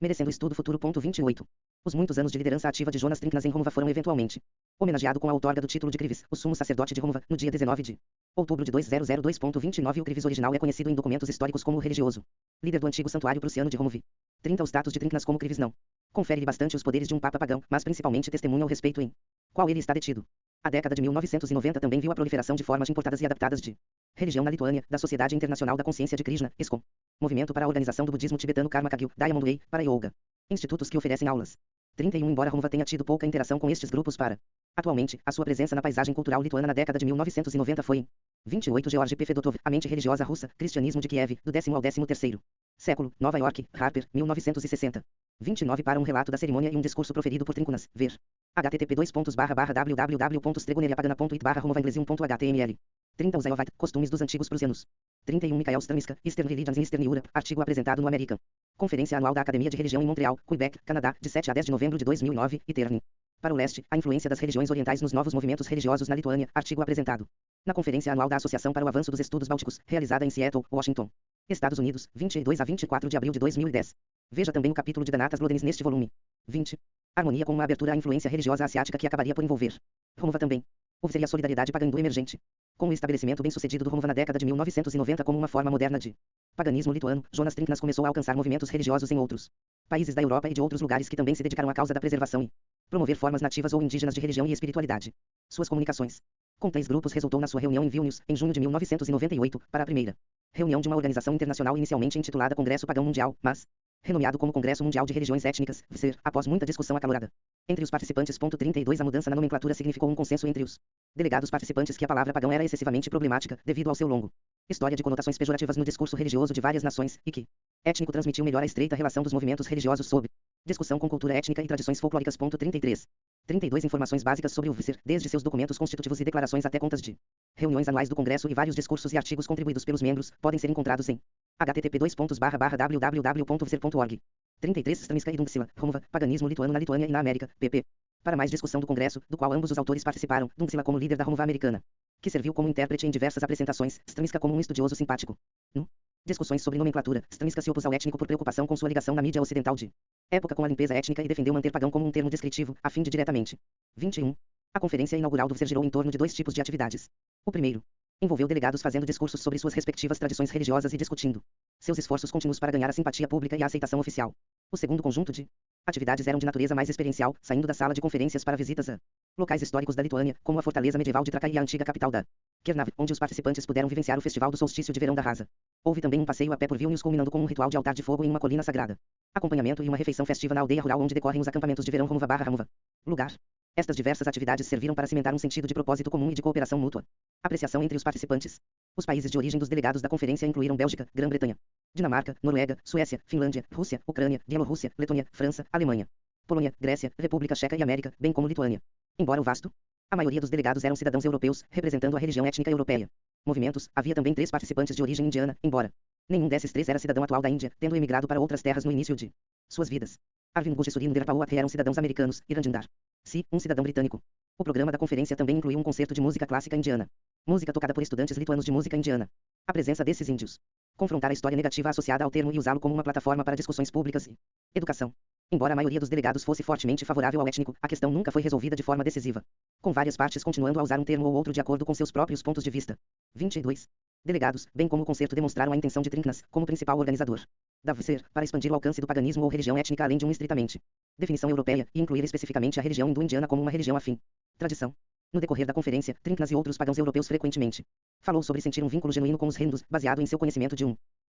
Speaker 1: merecendo estudo futuro. 28. Os muitos anos de liderança ativa de Jonas Trinknas em Ramuva foram eventualmente homenageado com a outorga do título de Krivis, o sumo sacerdote de Ramuva, no dia 19 de outubro de 2002.29. O Krivis original é conhecido em documentos históricos como o religioso líder do antigo santuário prussiano de Ramuvi. 30. O status de Trinknas como Krivis não confere-lhe bastante os poderes de um papa pagão, mas principalmente testemunha o respeito em qual ele está detido. A década de 1990 também viu a proliferação de formas importadas e adaptadas de religião na Lituânia, da Sociedade Internacional da Consciência de Krishna, ESKCON, Movimento para a Organização do Budismo Tibetano Karma Kagyu, Diamond Way, para Yoga, institutos que oferecem aulas. 31. Embora Ramuva tenha tido pouca interação com estes grupos para Atualmente, a sua presença na paisagem cultural lituana na década de 1990 foi em 28 George P. Fedotov, A Mente Religiosa Russa, Cristianismo de Kiev, do 10º ao 13º século, Nova York, Harper, 1960. 29 Para um relato da cerimônia e um discurso proferido por Tríncunas, ver. http://www.stregoneriapagana.it/romovanglesion.html 30 Uzayovat, Costumes dos Antigos Prusianos. 31 Michael Stramiska, Eastern Religions in Eastern Europe, artigo apresentado no American. Conferência Anual da Academia de Religião em Montreal, Quebec, Canadá, de 7 a 10 de novembro de 2009, Iterni. Para o leste, a influência das religiões orientais nos novos movimentos religiosos na Lituânia, artigo apresentado na Conferência Anual da Associação para o Avanço dos Estudos Bálticos, realizada em Seattle, Washington, Estados Unidos, 22 a 24 de abril de 2010. Veja também o capítulo de Danatas Lodenis neste volume. 20. Harmonia com uma abertura à influência religiosa asiática que acabaria por envolver Romova também. Houve a solidariedade pagã emergente. Com o estabelecimento bem-sucedido do Romova na década de 1990 como uma forma moderna de paganismo lituano, Jonas Tríncunas começou a alcançar movimentos religiosos em outros países da Europa e de outros lugares que também se dedicaram à causa da preservação e promover formas nativas ou indígenas de religião e espiritualidade. Suas comunicações com tais grupos resultou na sua reunião em Vilnius, em junho de 1998, para a primeira reunião de uma organização internacional inicialmente intitulada Congresso Pagão Mundial, mas renomeado como Congresso Mundial de Religiões Étnicas, VCER, após muita discussão acalorada entre os participantes. 32 A mudança na nomenclatura significou um consenso entre os delegados participantes que a palavra pagão era excessivamente problemática, devido ao seu longo história de conotações pejorativas no discurso religioso de várias nações, e que étnico transmitiu melhor a estreita relação dos movimentos religiosos sob discussão com cultura étnica e tradições folclóricas. 33. 32 Informações básicas sobre o VCER, desde seus documentos constitutivos e declarações até contas de reuniões anuais do Congresso e vários discursos e artigos contribuídos pelos membros, podem ser encontrados em http://www.vcer.org. 33 Stramiska e Dunksila, Romova, Paganismo Lituano na Lituânia e na América, pp. Para mais discussão do Congresso, do qual ambos os autores participaram, Dunksila como líder da Romova americana, que serviu como intérprete em diversas apresentações, Stramiska como um estudioso simpático. No discussões sobre nomenclatura, Stramiska se opôs ao étnico por preocupação com sua ligação na mídia ocidental de época com a limpeza étnica e defendeu manter pagão como um termo descritivo, a fim de diretamente. 21. A conferência inaugural do VCER girou em torno de dois tipos de atividades. O primeiro envolveu delegados fazendo discursos sobre suas respectivas tradições religiosas e discutindo seus esforços contínuos para ganhar a simpatia pública e a aceitação oficial. O segundo conjunto de atividades eram de natureza mais experiencial, saindo da sala de conferências para visitas a locais históricos da Lituânia, como a fortaleza medieval de Trakai e a antiga capital da Kernavė, onde os participantes puderam vivenciar o festival do solstício de verão da Rasa. Houve também um passeio a pé por Vilnius culminando com um ritual de altar de fogo em uma colina sagrada. Acompanhamento e uma refeição festiva na aldeia rural onde decorrem os acampamentos de verão Romova/Ramova. Lugar. Estas diversas atividades serviram para cimentar um sentido de propósito comum e de cooperação mútua. Apreciação entre os participantes. Os países de origem dos delegados da conferência incluíram Bélgica, Grã-Bretanha, Dinamarca, Noruega, Suécia, Finlândia, Rússia, Ucrânia, Bielorrússia, Letônia, França, Alemanha, Polônia, Grécia, República Checa e América, bem como Lituânia. Embora o vasto, a maioria dos delegados eram cidadãos europeus, representando a religião étnica europeia. Movimentos, havia também 3 participantes de origem indiana, embora nenhum desses 3 era cidadão atual da Índia, tendo emigrado para outras terras no início de suas vidas. Arvind Ghosh e Surinder Pauat eram cidadãos americanos, e Ranjindar Si, um cidadão britânico. O programa da conferência também incluiu um concerto de música clássica indiana. Música tocada por estudantes lituanos de música indiana. A presença desses índios. Confrontar a história negativa associada ao termo e usá-lo como uma plataforma para discussões públicas e educação. Embora a maioria dos delegados fosse fortemente favorável ao étnico, a questão nunca foi resolvida de forma decisiva, com várias partes continuando a usar um termo ou outro de acordo com seus próprios pontos de vista. 22. Delegados, bem como o concerto, demonstraram a intenção de Tríncunas, como principal organizador da VCER, para expandir o alcance do paganismo ou religião étnica além de um estritamente definição europeia, e incluir especificamente a religião hindu-indiana como uma religião afim. Tradição. No decorrer da conferência, Tríncunas e outros pagãos europeus frequentemente falou sobre sentir um vínculo genuíno com os hindus, baseado em seu conhecimento de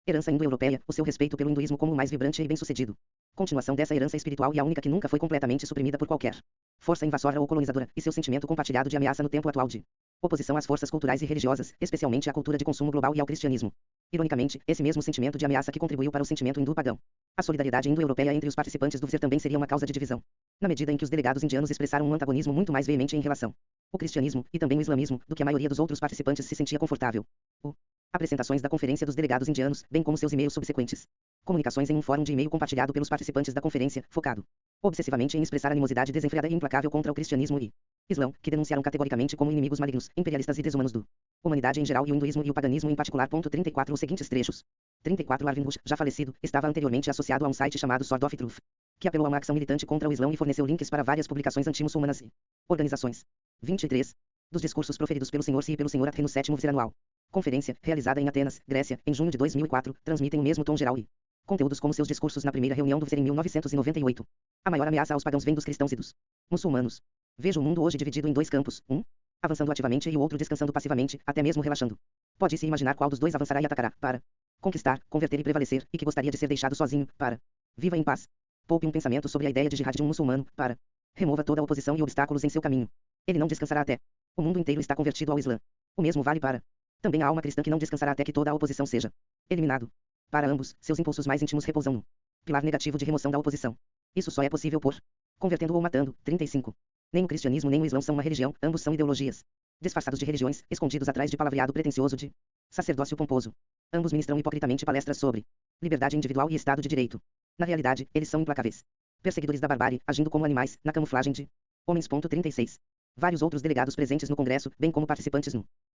Speaker 1: herança indo-europeia, o seu respeito pelo hinduísmo como o mais vibrante e bem-sucedido continuação dessa herança espiritual e a única que nunca foi completamente suprimida por qualquer força invasora ou colonizadora, e seu sentimento compartilhado de ameaça no tempo atual de oposição às forças culturais e religiosas, especialmente à cultura de consumo global e ao cristianismo. Ironicamente, esse mesmo sentimento de ameaça que contribuiu para o sentimento hindu-pagão. A solidariedade indo-europeia entre os participantes do VCER também seria uma causa de divisão, na medida em que os delegados indianos expressaram um antagonismo muito mais veemente em relação ao cristianismo, e também o islamismo, do que a maioria dos outros participantes se sentia confortável. Apresentações da conferência dos delegados indianos, bem como seus e-mails subsequentes. Comunicações em um fórum de e-mail compartilhado pelos participantes da conferência, focado obsessivamente em expressar animosidade desenfreada e implacável contra o cristianismo e Islão, que denunciaram categoricamente como inimigos malignos, imperialistas e desumanos do humanidade em geral e o hinduísmo e o paganismo em particular. 34 Os seguintes trechos. 34 Arvind Ghosh, já falecido, estava anteriormente associado a um site chamado Sword of Truth, que apelou a uma ação militante contra o Islão e forneceu links para várias publicações anti-muçulmanas e organizações. 23. Dos discursos proferidos pelo Sr. Si e pelo Sr. Athre no 7º VCER anual. Conferência, realizada em Atenas, Grécia, em junho de 2004, transmitem o mesmo tom geral e conteúdos como seus discursos na primeira reunião do VCER em 1998. A maior ameaça aos pagãos vem dos cristãos e dos muçulmanos. Vejo o mundo hoje dividido em 2 campos, um avançando ativamente e o outro descansando passivamente, até mesmo relaxando. Pode-se imaginar qual dos 2 avançará e atacará, para conquistar, converter e prevalecer, e que gostaria de ser deixado sozinho, para viva em paz. Poupe um pensamento sobre a ideia de jihad de um muçulmano, para remova toda a oposição e obstáculos em seu caminho. Ele não descansará até o mundo inteiro está convertido ao Islã. O mesmo vale para também a alma cristã que não descansará até que toda a oposição seja eliminado. Para ambos, seus impulsos mais íntimos repousam no pilar negativo de remoção da oposição. Isso só é possível por convertendo ou matando. 35. Nem o cristianismo nem o islã são uma religião, ambos são ideologias disfarçados de religiões, escondidos atrás de palavreado pretensioso de sacerdócio pomposo. Ambos ministram hipocritamente palestras sobre liberdade individual e Estado de Direito. Na realidade, eles são implacáveis perseguidores da barbárie, agindo como animais, na camuflagem de homens. 36. Vários outros delegados presentes no Congresso, bem como participantes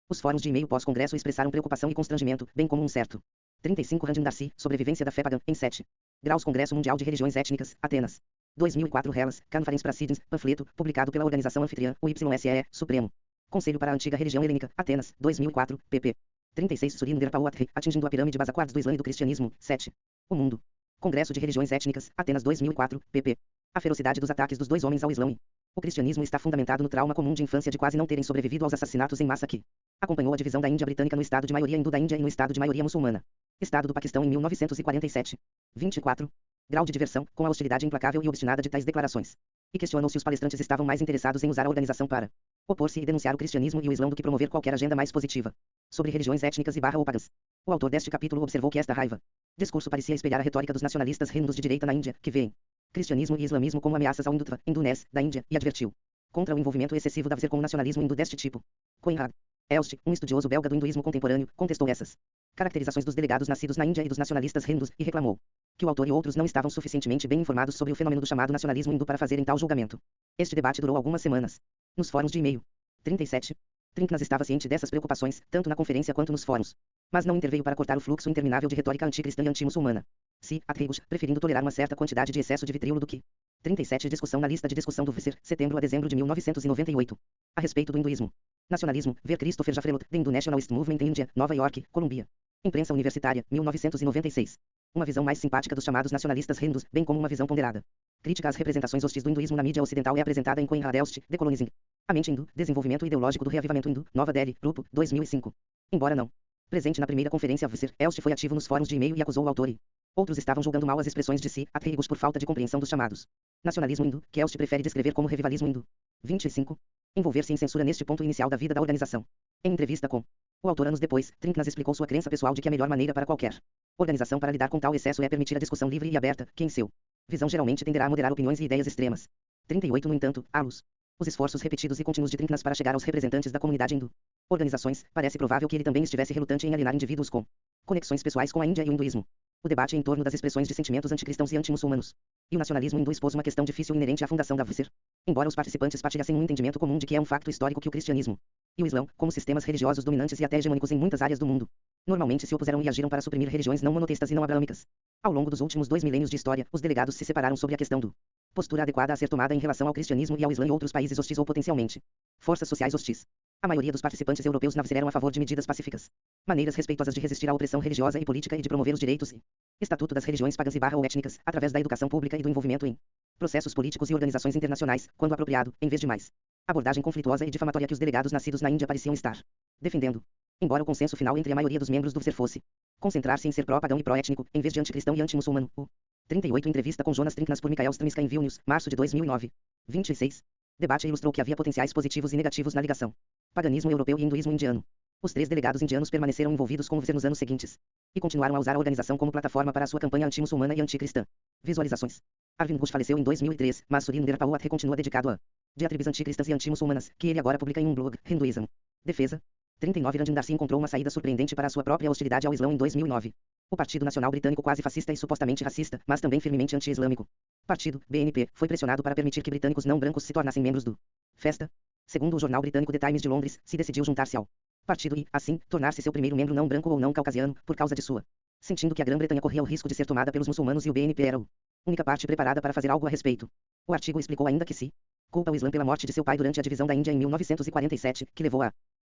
Speaker 1: os fóruns de e-mail pós-Congresso expressaram preocupação e constrangimento, bem como um certo 35 Randin Darcy, sobrevivência da fé pagã, em 7 graus Congresso Mundial de Religiões Étnicas, Atenas. 2004 Hellas, Conference Proceedings, panfleto, publicado pela organização anfitriã, o YSEE, Supremo Conselho para a Antiga Religião Helênica, Atenas, 2004, pp. 36 Surin Derpauatri, atingindo a pirâmide Basaquards do Islã e do Cristianismo, 7. O Mundo. Congresso de Religiões Étnicas, Atenas 2004, pp. A ferocidade dos ataques dos dois homens ao Islã e o cristianismo está fundamentado no trauma comum de infância de quase não terem sobrevivido aos assassinatos em massa que acompanhou a divisão da Índia britânica no estado de maioria hindu da Índia e no estado de maioria muçulmana. Estado do Paquistão em 1947. 24. Grau de diversão, com a hostilidade implacável e obstinada de tais declarações. E questionou se os palestrantes estavam mais interessados em usar a organização para opor-se e denunciar o cristianismo e o islã do que promover qualquer agenda mais positiva sobre religiões étnicas e ou pagãs. O autor deste capítulo observou que esta raiva discurso parecia espelhar a retórica dos nacionalistas hindus de direita na Índia, que veem cristianismo e islamismo como ameaças ao hindutva, hindunés, da Índia, e advertiu contra o envolvimento excessivo da com o nacionalismo hindu deste tipo. Conrad Elst, um estudioso belga do hinduísmo contemporâneo, contestou essas caracterizações dos delegados nascidos na Índia e dos nacionalistas hindus, e reclamou que o autor e outros não estavam suficientemente bem informados sobre o fenômeno do chamado nacionalismo hindu para fazerem tal julgamento. Este debate durou algumas semanas. Nos fóruns de e-mail. 37. Trinknas estava ciente dessas preocupações, tanto na conferência quanto nos fóruns. Mas não interveio para cortar o fluxo interminável de retórica anticristã e antimuçulmana. Se, atribos, preferindo tolerar uma certa quantidade de excesso de vitriolo do que 37 Discussão na lista de discussão do VCIR, setembro a dezembro de 1998. A respeito do hinduísmo. Nacionalismo, ver Christopher Jafrelot, The Hindu-Nationalist Movement in India, Nova York, Columbia. Imprensa Universitária, 1996. Uma visão mais simpática dos chamados nacionalistas hindus, bem como uma visão ponderada. Crítica às representações hostis do hinduísmo na mídia ocidental é apresentada em Conrad Elst, Decolonizing a Mente Hindu, Desenvolvimento Ideológico do Reavivamento Hindu, Nova Delhi, Grupo, 2005. Embora não presente na primeira conferência VCIR, Elst foi ativo nos fóruns de e-mail e acusou o autor e outros estavam julgando mal as expressões de si, atribos por falta de compreensão dos chamados nacionalismo hindu, que Elst prefere descrever como revivalismo hindu. 25. Envolver-se em censura neste ponto inicial da vida da organização. Em entrevista com o autor anos depois, Trinknas explicou sua crença pessoal de que a melhor maneira para qualquer organização para lidar com tal excesso é permitir a discussão livre e aberta, que em seu visão geralmente tenderá a moderar opiniões e ideias extremas. 38 No entanto, à luz os esforços repetidos e contínuos de Trinknas para chegar aos representantes da comunidade hindu organizações, parece provável que ele também estivesse relutante em alienar indivíduos com conexões pessoais com a Índia e o hinduísmo. O debate em torno das expressões de sentimentos anticristãos e antimuçulmanos e o nacionalismo hindu expôs uma questão difícil inerente à fundação da VCIR. Embora os participantes partilhassem um entendimento comum de que é um facto histórico que o cristianismo e o islã, como sistemas religiosos dominantes e até hegemônicos em muitas áreas do mundo, normalmente se opuseram e agiram para suprimir religiões não monoteístas e não abraâmicas. Ao longo dos últimos 2 milênios de história, os delegados se separaram sobre a questão do postura adequada a ser tomada em relação ao cristianismo e ao islã e outros países hostis ou potencialmente forças sociais hostis. A maioria dos participantes europeus na VCIR eram a favor de medidas pacíficas, maneiras respeitosas de resistir à opressão religiosa e política e de promover os direitos e estatuto das religiões pagãs e ou étnicas, através da educação pública e do envolvimento em processos políticos e organizações internacionais, quando apropriado, em vez de mais abordagem conflituosa e difamatória que os delegados nascidos na Índia pareciam estar defendendo. Embora o consenso final entre a maioria dos membros do VCIR fosse concentrar-se em ser pró-pagão e pró-étnico, em vez de anticristão e antimuçulmano. O 38 Entrevista com Jonas Trinknas por Mikhail Stramiska em Vilnius, março de 2009. 26. Debate ilustrou que havia potenciais positivos e negativos na ligação paganismo europeu e hinduísmo indiano. Os 3 delegados indianos permaneceram envolvidos com o VCIR nos anos seguintes e continuaram a usar a organização como plataforma para a sua campanha antimuçulmana e anticristã. Visualizações. Arvind Ghosh faleceu em 2003, mas Surinder Pauat continua dedicado a diatribes anticristãs e antimuçulmanas, que ele agora publica em um blog, Hinduism. Defesa. 39 Randin Darcy encontrou uma saída surpreendente para a sua própria hostilidade ao Islã em 2009. O Partido Nacional Britânico, quase fascista e supostamente racista, mas também firmemente anti-islâmico. Partido, BNP, foi pressionado para permitir que britânicos não brancos se tornassem membros do Festa. Segundo o jornal britânico The Times de Londres, se decidiu juntar-se ao partido e, assim, tornar-se seu primeiro membro não branco ou não caucasiano, por causa de sua sentindo que a Grã-Bretanha corria o risco de ser tomada pelos muçulmanos e o BNP era a única parte preparada para fazer algo a respeito. O artigo explicou ainda que se culpa o Islã pela morte de seu pai durante a divisão da Índia em 1947, que levou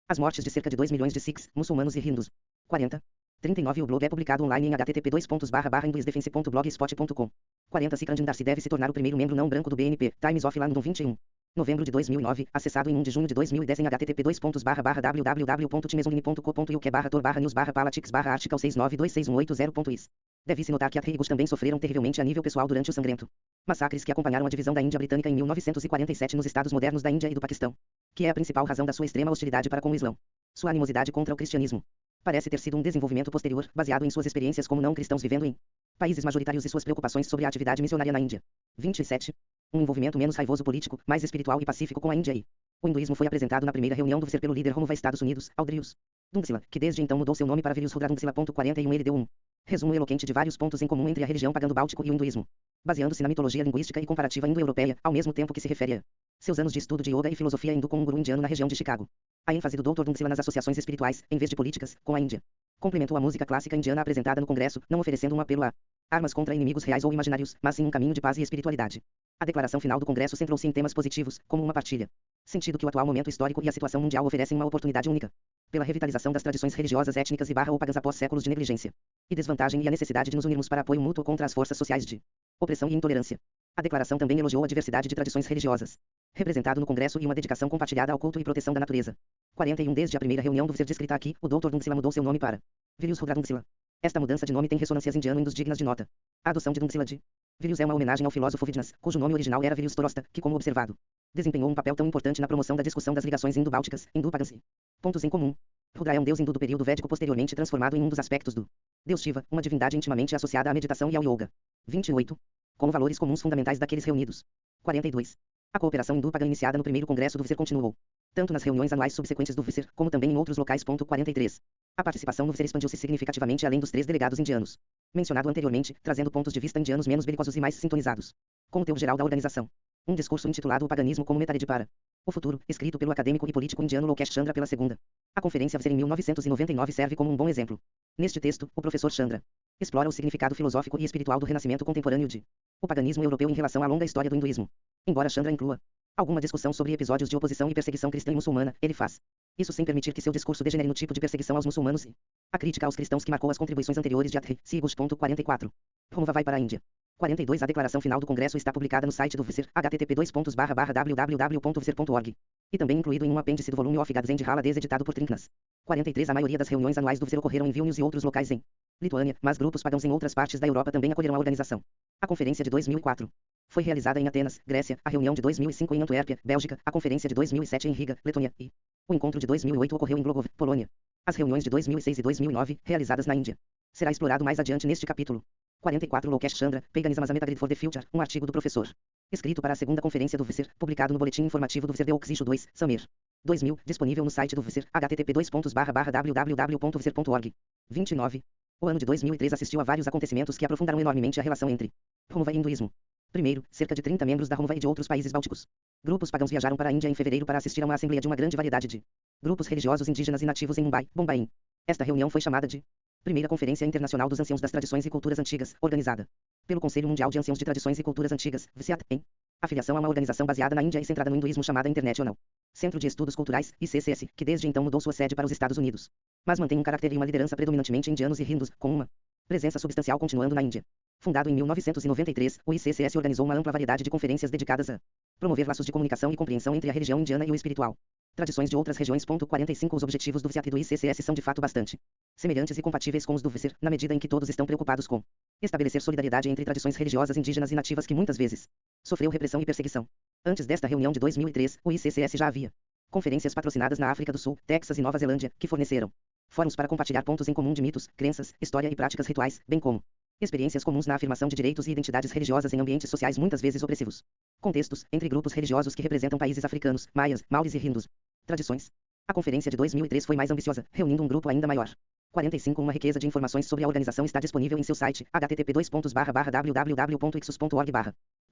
Speaker 1: às mortes de cerca de 2 milhões de Sikhs, muçulmanos e hindus. 40. 39 O blog é publicado online em http://hinduisdefense.blogspot.com. 40 Randin Darcy deve se tornar o primeiro membro não branco do BNP, Times of London 21. Novembro de 2009, acessado em 1 de junho de 2010 em http://www.timesonline.co.uk/tor/news/palatix article 692618.is. Deve-se notar que as tribos também sofreram terrivelmente a nível pessoal durante o sangrento massacres que acompanharam a divisão da Índia Britânica em 1947 nos estados modernos da Índia e do Paquistão, que é a principal razão da sua extrema hostilidade para com o Islã. Sua animosidade contra o cristianismo parece ter sido um desenvolvimento posterior, baseado em suas experiências como não cristãos vivendo em países majoritários e suas preocupações sobre a atividade missionária na Índia. 27. Um envolvimento menos raivoso político, mais espiritual e pacífico com a Índia e o hinduísmo foi apresentado na primeira reunião do VCIR pelo líder Romuva Estados Unidos, Aldrius Dungsila, que desde então mudou seu nome para Vilius Rudra Dungsila. 41 Ele deu um resumo eloquente de vários pontos em comum entre a religião pagã do Báltico e o hinduísmo, baseando-se na mitologia linguística e comparativa indo-europeia, ao mesmo tempo que se refere a seus anos de estudo de yoga e filosofia hindu com um guru indiano na região de Chicago. A ênfase do Dr. Dungsila nas associações espirituais, em vez de políticas, com a Índia, complementou a música clássica indiana apresentada no Congresso, não oferecendo um apelo a armas contra inimigos reais ou imaginários, mas sim um caminho de paz e espiritualidade. A declaração final do Congresso centrou-se em temas positivos, como uma partilha sentido que o atual momento histórico e a situação mundial oferecem uma oportunidade única pela revitalização das tradições religiosas étnicas e ou pagãs após séculos de negligência e desvantagem e a necessidade de nos unirmos para apoio mútuo contra as forças sociais de opressão e intolerância. A declaração também elogiou a diversidade de tradições religiosas representado no Congresso e uma dedicação compartilhada ao culto e proteção da natureza. 41 Desde a primeira reunião do VCIR descrita aqui, o Dr. Dungsila mudou seu nome para Vilius Rudra Dungsila. Esta mudança de nome tem ressonâncias indiano-hindus dignas de nota. A adoção de Dungsila de Vilius é uma homenagem ao filósofo Vidyanas, cujo nome original era Vilius Torosta, que, como observado, desempenhou um papel tão importante na promoção da discussão das ligações indo-bálticas, hindu-pagãs e pontos em comum. Rudra é um deus hindu do período védico posteriormente transformado em um dos aspectos do deus Shiva, uma divindade intimamente associada à meditação e ao yoga. 28. Como valores comuns fundamentais daqueles reunidos. 42. A cooperação hindu-pagã iniciada no primeiro congresso do VCIR continuou, tanto nas reuniões anuais subsequentes do VCIR, como também em outros locais. 43. A participação no VCIR expandiu-se significativamente além dos 3 delegados indianos mencionado anteriormente, trazendo pontos de vista indianos menos belicosos e mais sintonizados com o teor geral da organização. Um discurso intitulado O Paganismo como Metarede para o Futuro, escrito pelo acadêmico e político indiano Lokesh Chandra pela segunda. A conferência VCIR em 1999 serve como um bom exemplo. Neste texto, o professor Chandra explora o significado filosófico e espiritual do renascimento contemporâneo de o paganismo europeu em relação à longa história do hinduísmo. Embora Chandra inclua alguma discussão sobre episódios de oposição e perseguição cristã e muçulmana, ele faz isso sem permitir que seu discurso degenere no tipo de perseguição aos muçulmanos e a crítica aos cristãos que marcou as contribuições anteriores de Athri, Sigus. 44. Romuva vai para a Índia. 42 A declaração final do Congresso está publicada no site do VCIR, http://www.vicir.org, e também incluído em um apêndice do volume Of Gads and Halades editado por Trinknas. 43 A maioria das reuniões anuais do VCIR ocorreram em Vilnius e outros locais em Lituânia, mas grupos pagãos em outras partes da Europa também acolheram a organização. A conferência de 2004 foi realizada em Atenas, Grécia, a reunião de 2005 em Antuérpia, Bélgica, a conferência de 2007 em Riga, Letônia, e o encontro de 2008 ocorreu em Głogów, Polônia. As reuniões de 2006 e 2009, realizadas na Índia. Será explorado mais adiante neste capítulo. 44 Lokesh Chandra, Paganism as a Metagrid for the Future, um artigo do professor. Escrito para a segunda conferência do VCIR, publicado no Boletim Informativo do VCIR de Oxisho 2, Samir. 2000, disponível no site do VCIR, http://www.vicir.org. 29. O ano de 2003 assistiu a vários acontecimentos que aprofundaram enormemente a relação entre Romuva e hinduísmo. Primeiro, cerca de 30 membros da Romuva e de outros países bálticos. Grupos pagãos viajaram para a Índia em fevereiro para assistir a uma assembleia de uma grande variedade de grupos religiosos indígenas e nativos em Mumbai, Bombaim. Esta reunião foi chamada de Primeira Conferência Internacional dos Anciãos das Tradições e Culturas Antigas, organizada pelo Conselho Mundial de Anciãos de Tradições e Culturas Antigas, VCIAT, em afiliação a uma organização baseada na Índia e centrada no hinduísmo chamada International Centro de Estudos Culturais, ICCS, que desde então mudou sua sede para os Estados Unidos, mas mantém um caráter e uma liderança predominantemente indianos e hindus, com uma presença substancial continuando na Índia. Fundado em 1993, o ICCS organizou uma ampla variedade de conferências dedicadas a promover laços de comunicação e compreensão entre a religião indiana e o espiritual. Tradições de outras regiões. 45 Os objetivos do VCIAT e do ICCS são de fato bastante semelhantes e compatíveis com os do VCIR, na medida em que todos estão preocupados com estabelecer solidariedade entre tradições religiosas indígenas e nativas que muitas vezes sofreu repressão e perseguição. Antes desta reunião de 2003, o ICCS já havia conferências patrocinadas na África do Sul, Texas e Nova Zelândia, que forneceram fóruns para compartilhar pontos em comum de mitos, crenças, história e práticas rituais, bem como experiências comuns na afirmação de direitos e identidades religiosas em ambientes sociais muitas vezes opressivos. Contextos, entre grupos religiosos que representam países africanos, maias, maoris e hindus. Tradições. A conferência de 2003 foi mais ambiciosa, reunindo um grupo ainda maior. 45 Uma riqueza de informações sobre a organização está disponível em seu site, http://www.ixus.org.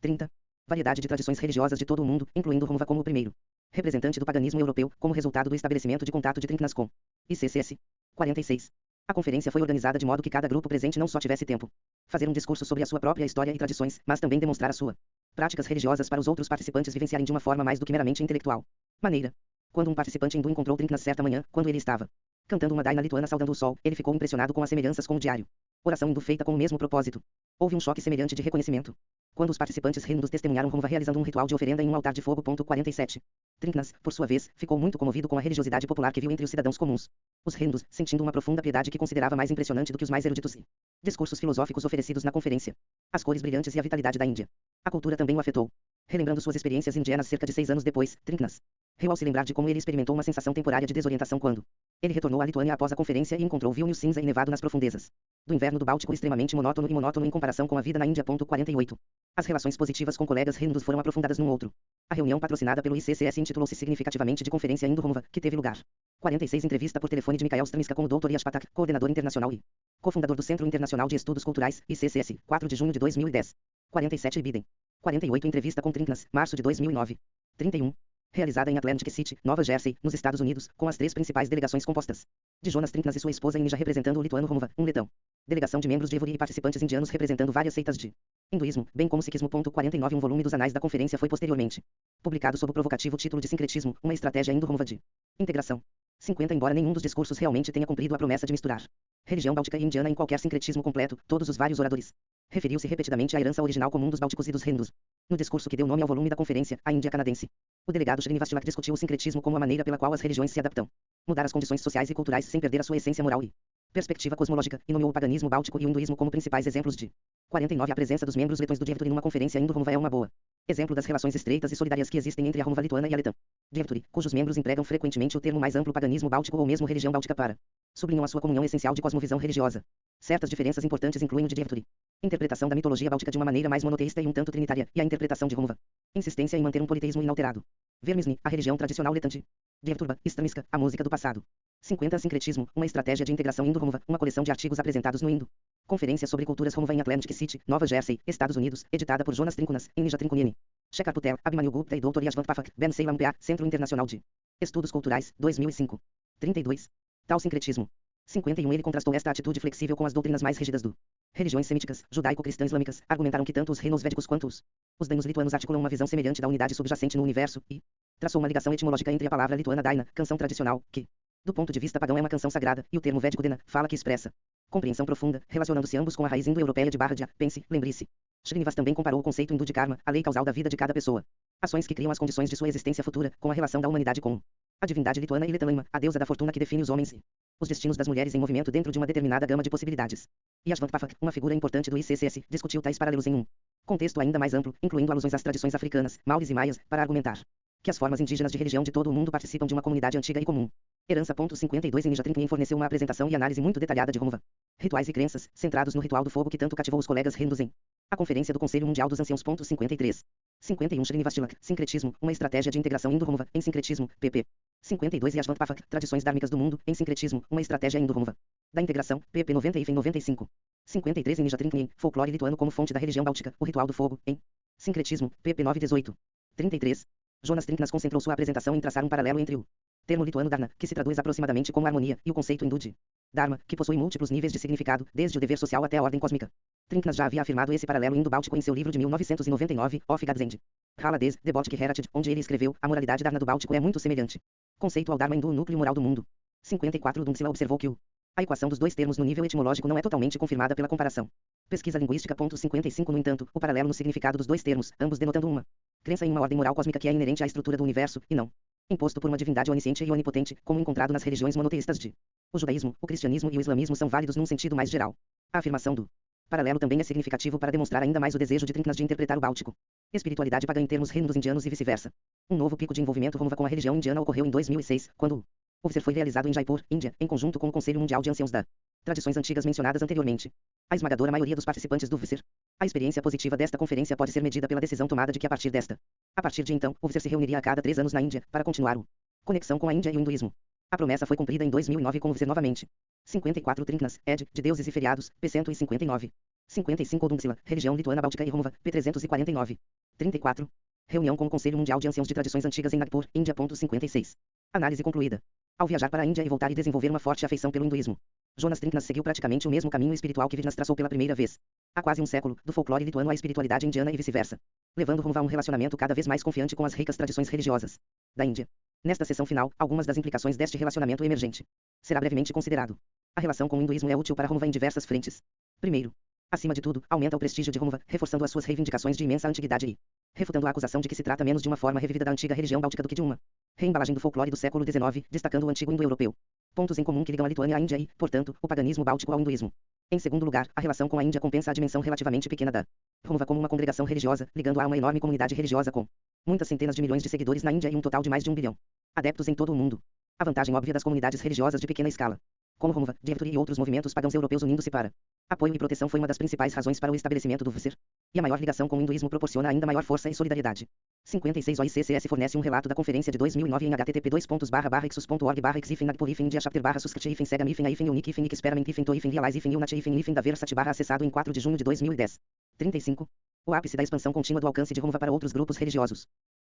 Speaker 1: 30. Variedade de tradições religiosas de todo o mundo, incluindo Romuva como o primeiro representante do paganismo europeu, como resultado do estabelecimento de contato de Trinknas com ICCS. 46. A conferência foi organizada de modo que cada grupo presente não só tivesse tempo fazer um discurso sobre a sua própria história e tradições, mas também demonstrar a sua práticas religiosas para os outros participantes vivenciarem de uma forma mais do que meramente intelectual maneira. Quando um participante hindu encontrou Trinknas certa manhã, quando ele estava cantando uma daina lituana saudando o sol, ele ficou impressionado com as semelhanças com o diário oração hindu feita com o mesmo propósito. Houve um choque semelhante de reconhecimento. Quando os participantes hindus testemunharam Romuva realizando um ritual de oferenda em um altar de fogo. 47. Trinknas, por sua vez, ficou muito comovido com a religiosidade popular que viu entre os cidadãos comuns. Os hindus, sentindo uma profunda piedade que considerava mais impressionante do que os mais eruditos e discursos filosóficos oferecidos na conferência. As cores brilhantes e a vitalidade da Índia. A cultura também o afetou. Relembrando suas experiências indianas cerca de 6 anos depois, Trinknas riu ao se lembrar de como ele experimentou uma sensação temporária de desorientação quando ele retornou à Lituânia após a conferência e encontrou Vilnius cinza e nevado nas profundezas do inverno do Báltico extremamente monótono em comparação com a vida na Índia. 48. As relações positivas com colegas hindus foram aprofundadas num outro. A reunião patrocinada pelo ICCS intitulou-se significativamente de Conferência Indo-Romuva, que teve lugar. 46. Entrevista por telefone de Mikhail Stramiska com o Dr. Yash Patak, coordenador internacional e cofundador do Centro Internacional de Estudos Culturais, ICCS, 4 de junho de 2010. 47. Biden. 48. Entrevista com Trinknas, março de 2009. 31. Realizada em Atlantic City, Nova Jersey, nos Estados Unidos, com as 3 principais delegações compostas de Jonas Trinknas e sua esposa Inija representando o lituano Romuva, um letão. Delegação de membros de Evori e participantes indianos representando várias seitas de hinduísmo, bem como sikhismo. 49. Um volume dos anais da conferência foi posteriormente publicado sob o provocativo título de Sincretismo, uma estratégia indo-romuva de integração. 50. Embora nenhum dos discursos realmente tenha cumprido a promessa de misturar religião báltica e indiana em qualquer sincretismo completo, todos os vários oradores referiu-se repetidamente à herança original comum dos bálticos e dos hindus. No discurso que deu nome ao volume da conferência, A Índia Canadense, o delegado Srinivas Tilak discutiu o sincretismo como a maneira pela qual as religiões se adaptam, mudar as condições sociais e culturais sem perder a sua essência moral e perspectiva cosmológica, e nomeou o paganismo báltico e o hinduísmo como principais exemplos de 49. A presença dos membros letões do Dievturi numa conferência indo-romuva é uma boa exemplo das relações estreitas e solidárias que existem entre a Romuva lituana e a letã Dievturi, cujos membros empregam frequentemente o termo mais amplo paganismo báltico ou mesmo religião báltica para sublinham a sua comunhão essencial de cosmovisão religiosa. Certas diferenças importantes incluem o de Dievturi, interpretação da mitologia báltica de uma maneira mais monoteísta e um tanto trinitária, e a interpretação de Romuva, insistência em manter um politeísmo inalterado. Vermisni, a religião tradicional letã de Dievturba, Stramiska, a música do passado. 50. Sincretismo, uma estratégia de integração indo-romuva, uma coleção de artigos apresentados no Indo. Conferência sobre culturas Romuva em Atlantic City, Nova Jersey, Estados Unidos, editada por Jonas Trinknas, Inija Trinkuneni, Shekhar Patel, Abhimanyu Gupta e Dr. Yashwant Pafak, Ben Seilam PA, Centro Internacional de Estudos Culturais, 2005. 32. Tal sincretismo. 51. Ele contrastou esta atitude flexível com as doutrinas mais rígidas do religiões semíticas, judaico-cristã islâmicas, argumentaram que tanto os reinos védicos quanto os daimos lituanos articulam uma visão semelhante da unidade subjacente no universo, e traçou uma ligação etimológica entre a palavra lituana daina, canção tradicional, que, do ponto de vista pagão é uma canção sagrada, e o termo védico dena, fala que expressa compreensão profunda, relacionando-se ambos com a raiz indo-europeia de Bharja, pense, lembre-se. Srinivas também comparou o conceito hindu de karma, a lei causal da vida de cada pessoa, ações que criam as condições de sua existência futura, com a relação da humanidade com a divindade lituana e Letanima, a deusa da fortuna que define os homens e os destinos das mulheres em movimento dentro de uma determinada gama de possibilidades. Yashwant Pafak, uma figura importante do ICCS, discutiu tais paralelos em um contexto ainda mais amplo, incluindo alusões às tradições africanas, mauris e maias, para argumentar que as formas indígenas de religião de todo o mundo participam de uma comunidade antiga e comum. Herança. 52. Inija Trinkuneni forneceu uma apresentação e análise muito detalhada de Romuva, rituais e crenças, centrados no ritual do fogo que tanto cativou os colegas hindus em a Conferência do Conselho Mundial dos Anciãos. 53. 51. Srinivas Tilak, Sincretismo, uma estratégia de integração indo-romuva, em sincretismo, pp. 52. Yashwant Pafak, Tradições Dármicas do Mundo, em sincretismo, uma estratégia indo-romuva da integração, pp. 90 e FEM 95. 53. Inija Trinkuneni, folclore lituano como fonte da religião báltica, o ritual do fogo, em sincretismo, pp. 9 e 18. 33. Jonas Trinknas concentrou sua apresentação em traçar um paralelo entre o termo lituano Dharna, que se traduz aproximadamente como harmonia, e o conceito hindu de Dharma, que possui múltiplos níveis de significado, desde o dever social até a ordem cósmica. Trinknas já havia afirmado esse paralelo indo-báltico em seu livro de 1999, Of God's End. Halades, The Baltic Heritage, onde ele escreveu: a moralidade Dharna do Báltico é muito semelhante conceito ao Dharma hindu, o núcleo moral do mundo. 54. Dunsila observou que a equação dos dois termos no nível etimológico não é totalmente confirmada pela comparação. Pesquisa linguística. 55. No entanto, o paralelo no significado dos dois termos, ambos denotando uma crença em uma ordem moral cósmica que é inerente à estrutura do universo, e não imposto por uma divindade onisciente e onipotente, como encontrado nas religiões monoteístas de o judaísmo, o cristianismo e o islamismo são válidos num sentido mais geral. A afirmação do paralelo também é significativo para demonstrar ainda mais o desejo de Trinknas de interpretar o báltico espiritualidade pagã em termos hindus indianos e vice-versa. Um novo pico de envolvimento Romuva com a religião indiana ocorreu em 2006, quando o UFSER foi realizado em Jaipur, Índia, em conjunto com o Conselho Mundial de Anciãos da tradições antigas mencionadas anteriormente. A esmagadora maioria dos participantes do UFSER. A experiência positiva desta conferência pode ser medida pela decisão tomada de que a partir de então, o UFSER se reuniria a cada 3 anos na Índia, para continuar o conexão com a Índia e o hinduísmo. A promessa foi cumprida em 2009 com o UFSER novamente. 54. Trinknas, ed. De deuses e feriados, p. 159. 55. Odumsila, religião lituana báltica e Romuva, p. 349. 34. Reunião com o Conselho Mundial de Anciãos de Tradições Antigas em Nagpur, Índia. 56. Análise concluída. Ao viajar para a Índia e voltar e desenvolver uma forte afeição pelo hinduísmo, Jonas Trinknas seguiu praticamente o mesmo caminho espiritual que Virnas traçou pela primeira vez. Há quase um século, do folclore lituano à espiritualidade indiana e vice-versa, levando Romuva a um relacionamento cada vez mais confiante com as ricas tradições religiosas da Índia. Nesta sessão final, algumas das implicações deste relacionamento emergente será brevemente considerado. A relação com o hinduísmo é útil para Romuva em diversas frentes. Primeiro, Acima de tudo, aumenta o prestígio de Rumva, reforçando as suas reivindicações de imensa antiguidade e refutando a acusação de que se trata menos de uma forma revivida da antiga religião báltica do que de uma reembalagem do folclore do século XIX, destacando o antigo indo-europeu. Pontos em comum que ligam a Lituânia à Índia e, portanto, o paganismo báltico ao hinduísmo. Em segundo lugar, a relação com a Índia compensa a dimensão relativamente pequena da Rumva como uma congregação religiosa, ligando-a a uma enorme comunidade religiosa com muitas centenas de milhões de seguidores na Índia e um total de mais de 1 bilhão adeptos em todo o mundo. A vantagem óbvia das comunidades religiosas de pequena escala, como Rumva, Devturi e outros movimentos pagãos europeus unindo-se para apoio e proteção foi uma das principais razões para o estabelecimento do VSIR. E a maior ligação com o hinduísmo proporciona ainda maior força e solidariedade. 56 OICCS fornece um relato da conferência de 2009 em http://ixus.org/xifin.nagpur-ifin-dia-chapter/suscript-ifin-segami-ifin-aí-ifin-unique-ifin-experiment-ifin-toi-ifin-realize ifin-u nati ifin 4 de junho de 2010. 35. O ápice da expansão contínua do alcance de Rumva para outros grupos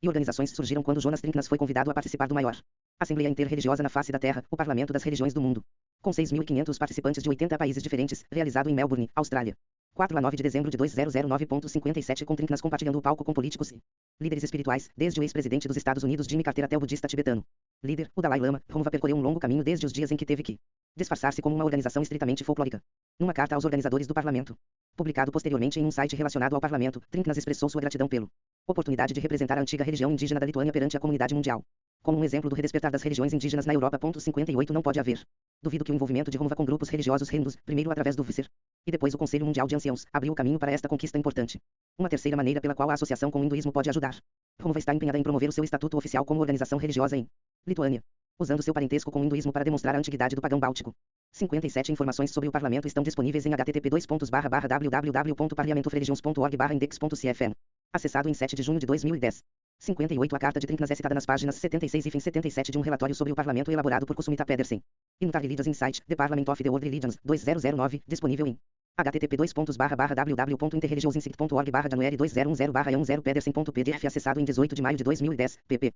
Speaker 1: e organizações surgiram quando Jonas Trinknas foi convidado a participar do maior Assembleia Interreligiosa na face da Terra, o Parlamento das Religiões do Mundo, com 6.500 participantes de 80 países diferentes, realizado em Melbourne, Austrália. 4 a 9 de dezembro de 2009.57 com Trinknas compartilhando o palco com políticos e líderes espirituais, desde o ex-presidente dos Estados Unidos Jimmy Carter até o budista tibetano. Líder, o Dalai Lama, Rumva percorreu um longo caminho desde os dias em que teve que disfarçar-se como uma organização estritamente folclórica. Numa carta aos organizadores do Parlamento, publicado posteriormente em um site relacionado ao Parlamento, Trinknas expressou sua gratidão pela oportunidade de representar a antiga religião indígena da Lituânia perante a comunidade mundial. Como um exemplo do redespertar das religiões indígenas na Europa. 58 Não pode haver. Duvido que o envolvimento de Rumva com grupos religiosos hindus, primeiro através do VSIR, e depois o Conselho Mundial de Anciãos, abriu o caminho para esta conquista importante. Uma terceira maneira pela qual a associação com o hinduísmo pode ajudar. Rumva está empenhada em promover o seu estatuto oficial como organização religiosa em Lituânia, usando seu parentesco com o hinduísmo para demonstrar a antiguidade do pagão báltico. 57 Informações sobre o Parlamento estão disponíveis em http://www.parliamentoofreligions.org/index.cfm. Acessado em 7 de junho de 2010. 58 A carta de Trinknas é citada nas páginas 76 e 77 de um relatório sobre o Parlamento elaborado por Kusumita Pedersen. Inutary Leaders Insight, The Parliament of the World Religions, 2009, disponível em http://www.interreligionsinsight.org/january 2010/10 Pedersen.pdf acessado em 18 de maio de 2010, pp.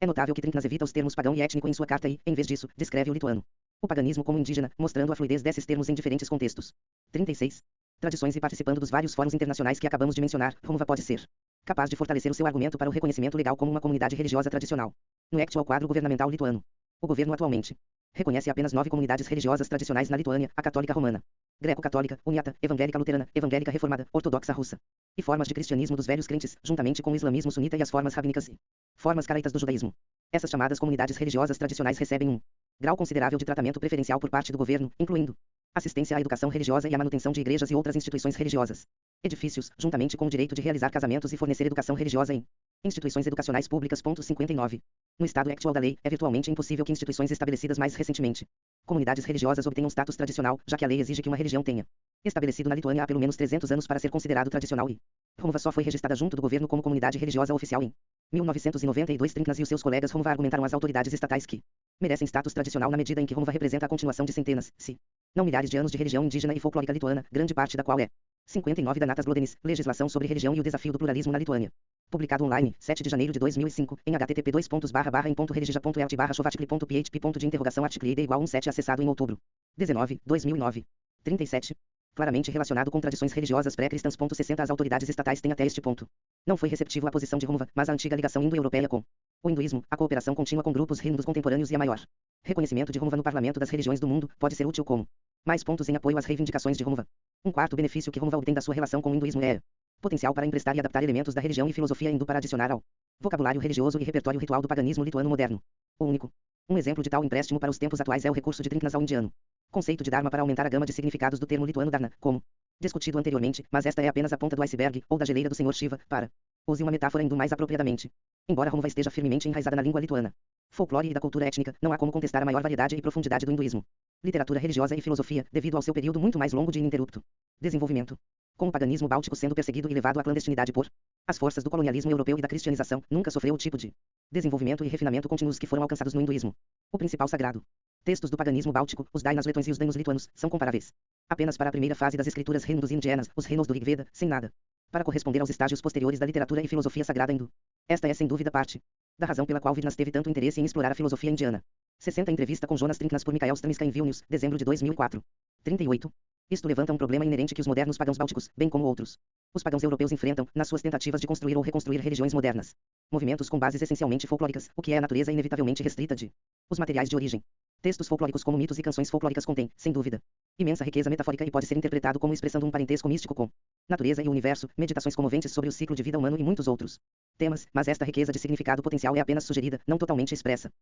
Speaker 1: É notável que Trinknas evita os termos pagão e étnico em sua carta e, em vez disso, descreve o lituano, o paganismo como indígena, mostrando a fluidez desses termos em diferentes contextos. 36. Tradições e participando dos vários fóruns internacionais que acabamos de mencionar, Rumva pode ser capaz de fortalecer o seu argumento para o reconhecimento legal como uma comunidade religiosa tradicional. No actual quadro governamental lituano, o governo atualmente reconhece apenas 9 comunidades religiosas tradicionais na Lituânia: a católica romana, greco-católica, uniata, evangélica luterana, evangélica reformada, ortodoxa russa, e formas de cristianismo dos velhos crentes, juntamente com o islamismo sunita e as formas rabínicas e formas caraitas do judaísmo. Essas chamadas comunidades religiosas tradicionais recebem um grau considerável de tratamento preferencial por parte do governo, incluindo assistência à educação religiosa e à manutenção de igrejas e outras instituições religiosas, edifícios, juntamente com o direito de realizar casamentos e fornecer educação religiosa em instituições educacionais públicas. 59. No estado actual da lei, é virtualmente impossível que instituições estabelecidas mais recentemente comunidades religiosas obtenham status tradicional, já que a lei exige que uma religião tenha estabelecido na Lituânia há pelo menos 300 anos para ser considerado tradicional e Rumva só foi registrada junto do governo como comunidade religiosa oficial em 1992. Trinknas e os seus colegas Rumva argumentaram às autoridades estatais que merecem status tradicional na medida em que Rumva representa a continuação de centenas, se não milhares de anos de religião indígena e folclórica lituana, grande parte da qual é 59 da Natas Blodenis, Legislação sobre Religião e o Desafio do Pluralismo na Lituânia. Publicado online, 7 de janeiro de 2005, em http://em.religija.elt/chovarticle.php.de/article = 17 acessado em outubro 19, 2009. 37. Claramente relacionado com tradições religiosas pré-cristãs. 60 As autoridades estatais têm até este ponto não foi receptivo à posição de Rumva, mas a antiga ligação indo-europeia com o hinduísmo, a cooperação contínua com grupos hindus contemporâneos e a maior reconhecimento de Rumva no Parlamento das Religiões do Mundo, pode ser útil como mais pontos em apoio às reivindicações de Rumva. Um quarto benefício que Rumva obtém da sua relação com o hinduísmo é potencial para emprestar e adaptar elementos da religião e filosofia hindu para adicionar ao vocabulário religioso e repertório ritual do paganismo lituano moderno. O único exemplo de tal empréstimo para os tempos atuais é o recurso de Trinknas ao indiano. Conceito de Dharma para aumentar a gama de significados do termo lituano Dharna, como discutido anteriormente, mas esta é apenas a ponta do iceberg, ou da geleira do Senhor Shiva, para use uma metáfora hindu mais apropriadamente. Embora Rumva esteja firmemente enraizada na língua lituana, folclore e da cultura étnica, não há como contestar a maior variedade e profundidade do hinduísmo, literatura religiosa e filosofia, devido ao seu período muito mais longo de ininterrupto desenvolvimento. Com o paganismo báltico sendo perseguido e levado à clandestinidade por as forças do colonialismo europeu e da cristianização, nunca sofreu o tipo de desenvolvimento e refinamento contínuos que foram alcançados no hinduísmo. O principal sagrado textos do paganismo báltico, os Dainas letões e os Daimos lituanos, são comparáveis apenas para a primeira fase das escrituras hindus e indianas, os reinos do Rig Veda, sem nada para corresponder aos estágios posteriores da literatura e filosofia sagrada hindu. Esta é sem dúvida parte da razão pela qual Vidnas teve tanto interesse em explorar a filosofia indiana. 60 Entrevista com Jonas Trinknas por Mikhail Stamiska em Vilnius, dezembro de 2004. 38. Isto levanta um problema inerente que os modernos pagãos bálticos, bem como outros os pagãos europeus enfrentam, nas suas tentativas de construir ou reconstruir religiões modernas. Movimentos com bases essencialmente folclóricas, o que é a natureza inevitavelmente restrita de os materiais de origem. Textos folclóricos como mitos e canções folclóricas contêm, sem dúvida, imensa riqueza metafórica e pode ser interpretado como expressão de um parentesco místico com natureza e o universo, meditações comoventes sobre o ciclo de vida humano e muitos outros temas, mas esta riqueza de significado potencial é apenas sugerida, não totalmente expressa.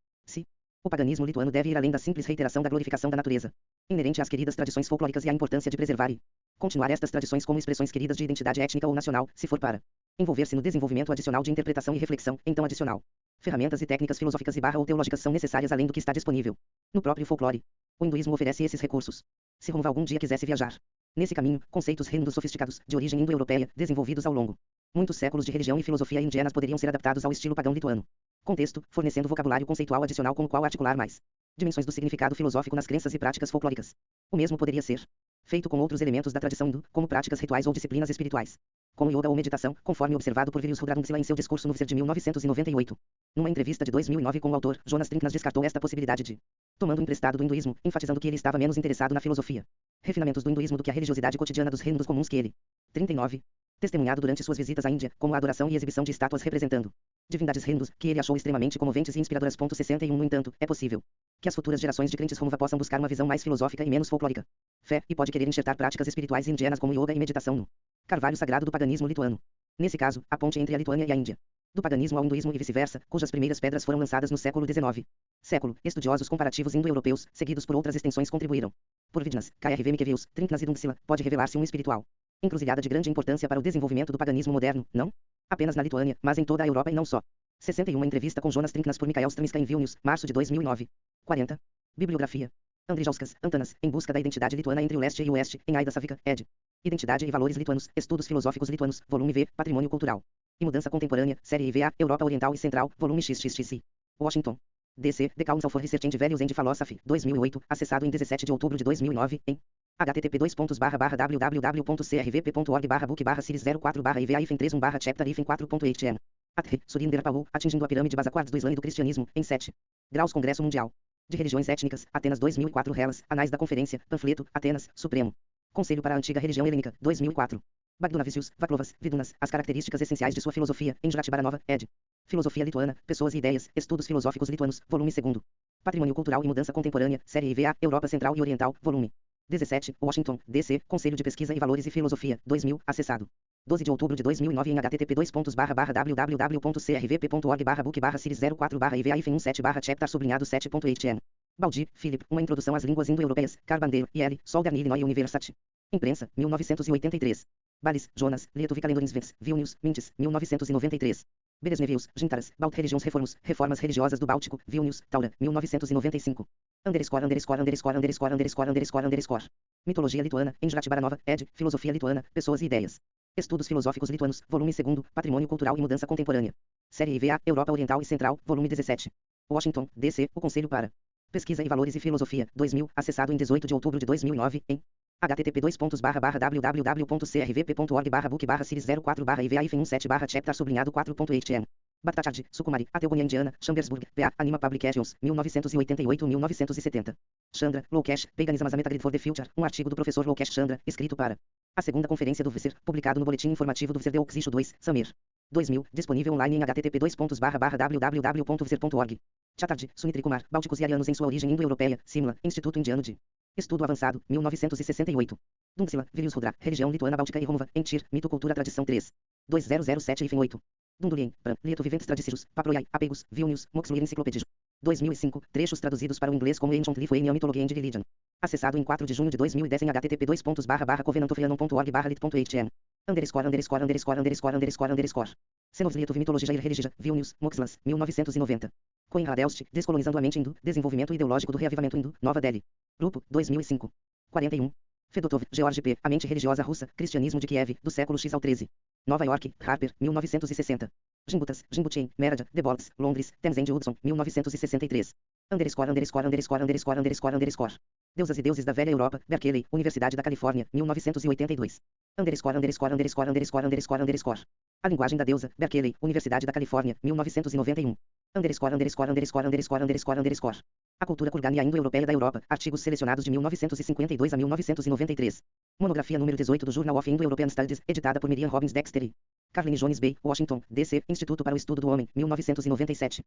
Speaker 1: O paganismo lituano deve ir além da simples reiteração da glorificação da natureza, inerente às queridas tradições folclóricas e à importância de preservar e continuar estas tradições como expressões queridas de identidade étnica ou nacional, se for para envolver-se no desenvolvimento adicional de interpretação e reflexão, então adicional. Ferramentas e técnicas filosóficas ou teológicas são necessárias além do que está disponível no próprio folclore. O hinduísmo oferece esses recursos. Se Romuva algum dia quisesse viajar nesse caminho, conceitos rendos sofisticados, de origem indo-europeia, desenvolvidos ao longo muitos séculos de religião e filosofia indianas poderiam ser adaptados ao estilo pagão lituano. Contexto, fornecendo vocabulário conceitual adicional com o qual articular mais dimensões do significado filosófico nas crenças e práticas folclóricas. O mesmo poderia ser feito com outros elementos da tradição hindu, como práticas rituais ou disciplinas espirituais, como yoga ou meditação, conforme observado por Virius Rudrangsila em seu discurso no VICER de 1998. Numa entrevista de 2009 com o autor, Jonas Trinknas descartou esta possibilidade de tomando emprestado do hinduísmo, enfatizando que ele estava menos interessado na filosofia, refinamentos do hinduísmo do que a religiosidade cotidiana dos hindus comuns que ele 39. Testemunhado durante suas visitas à Índia, como a adoração e exibição de estátuas representando divindades hindus, que ele achou extremamente comoventes e inspiradoras. 61. No entanto, é possível que as futuras gerações de crentes Romuva possam buscar uma visão mais filosófica e menos folclórica. Fé, e pode querer enxertar práticas espirituais indianas como yoga e meditação no carvalho sagrado do paganismo lituano. Nesse caso, a ponte entre a Lituânia e a Índia. Do paganismo ao hinduísmo e vice-versa, cujas primeiras pedras foram lançadas no século XIX. Estudiosos comparativos indo-europeus, seguidos por outras extensões contribuíram. Por Vidnas, KRV Mikevius, Trinknas e Dungsila, pode revelar-se um espiritual encruzilhada de grande importância para o desenvolvimento do paganismo moderno, não apenas na Lituânia, mas em toda a Europa e não só. 61. Entrevista com Jonas Trinknas por Mikhail Stramiska em Vilnius, março de 2009. 40. Bibliografia. Andrijauskas, Antanas, Em busca da identidade lituana entre o leste e o oeste, em Aida Savika, ed. Identidade e valores lituanos, Estudos filosóficos lituanos, volume V, Patrimônio cultural e mudança contemporânea, série IVA, Europa Oriental e Central, volume XXXI. Washington, D.C., The Council for Research and Values and Philosophy, 2008, acessado em 17 de outubro de 2009, em http://www.crvp.org/book/series 04/IVA-31/chapter-4.8n. Athre, Surinder Paul, atingindo a pirâmide Basaquards do Islã e do Cristianismo, em 7 graus. Congresso Mundial de Religiões Étnicas, Atenas 2004. Relas, Anais da Conferência, panfleto, Atenas, Supremo Conselho para a Antiga Religião Helênica, 2004. Bagdunavicius, Vaklovas, Vidunas, as características essenciais de sua filosofia, em Juratibaranova, ed. Filosofia Lituana, Pessoas e Ideias, Estudos Filosóficos Lituanos, volume 2. Patrimônio Cultural e Mudança Contemporânea, série IVA, Europa Central e Oriental, volume 17, Washington, D.C., Conselho de Pesquisa e Valores e Filosofia, 2000, acessado 12 de outubro de 2009 em http://www.crvp.org/book/series 04/IVA-17/chapter-7.8n. Baldi, Philip, Uma Introdução às Línguas Indo-Europeias, Carbondale, L. Solgarni Illinois University. Imprensa, 1983. Balis, Jonas, Lietuvic Kalendorinsvens, Vilnius, Mintis, 1993. Beresnevius, Gintaras, Balt Religions Reformus, Reformas Religiosas do Báltico, Vilnius, Taura, 1995. Mitologia Lituana, em Juratibaranova, ed. Filosofia Lituana, Pessoas e Ideias. Estudos Filosóficos Lituanos, volume 2, Patrimônio Cultural e Mudança Contemporânea. Série IVA, Europa Oriental e Central, volume 17. Washington, D.C., o Conselho para Pesquisa e Valores e Filosofia, 2000, acessado em 18 de outubro de 2009, em http://www.crvp.org/book/series 04/IVA-17/chapter-4.8n. Bhattacharjee, Sukumari, A Teogonia Indiana, Chambersburg, P.A., Anima Publications, 1988-1970. Chandra, Lokesh, Paganism as a Metagrid for the Future, um artigo do professor Lokesh Chandra, escrito para a segunda conferência do VICER, publicado no Boletim Informativo do VICER de Oxisho 2, Samir. 2000, disponível online em http://www.vicer.org. Chatterjee, Sunitri Kumar, Bálticos e Arianos em sua origem indo-europeia, Simla, Instituto Indiano de Estudo Avançado, 1968. Dungsila, Vilius Rudra, Religião Lituana Báltica e Romuva, em Tir, Mito Cultura Tradição 3. 2007-8. Dundulien, Pran, Lieto Viventes Tradicirus, Paproiai, Apegos, Vilnius, Moxluir Enciclopédia. 2005, trechos traduzidos para o inglês como Ancient Lithuanian Mythology and Religion. Acessado em 4 de junho de 2010 em http://covenantofrianon.org/lit.8n. Senovs Lietuvy Mitologia e Religia, Vilnius, Mokslas, 1990. Coen Radelst, Descolonizando a Mente Hindu, Desenvolvimento Ideológico do Reavivamento Hindu, Nova Delhi. Grupo, 2005. 41. Fedotov, George P., A Mente Religiosa Russa, Cristianismo de Kiev, do século X ao XIII. Nova York, Harper, 1960. Gimbutas, Gimbutien, Merada, The Box, Londres, Townsend Hudson, 1963. Deusas e Deuses da Velha Europa, Berkeley, Universidade da Califórnia, 1982. A Linguagem da Deusa, Berkeley, Universidade da Califórnia, 1991. A Cultura Kurgânia Indo-Europeia da Europa, artigos selecionados de 1952 a 1993. Monografia número 18 do Journal of Indo-European Studies, editada por Miriam Robbins Dexter e Carline Jones Bay, Washington, D.C., Instituto para o Estudo do Homem, 1997.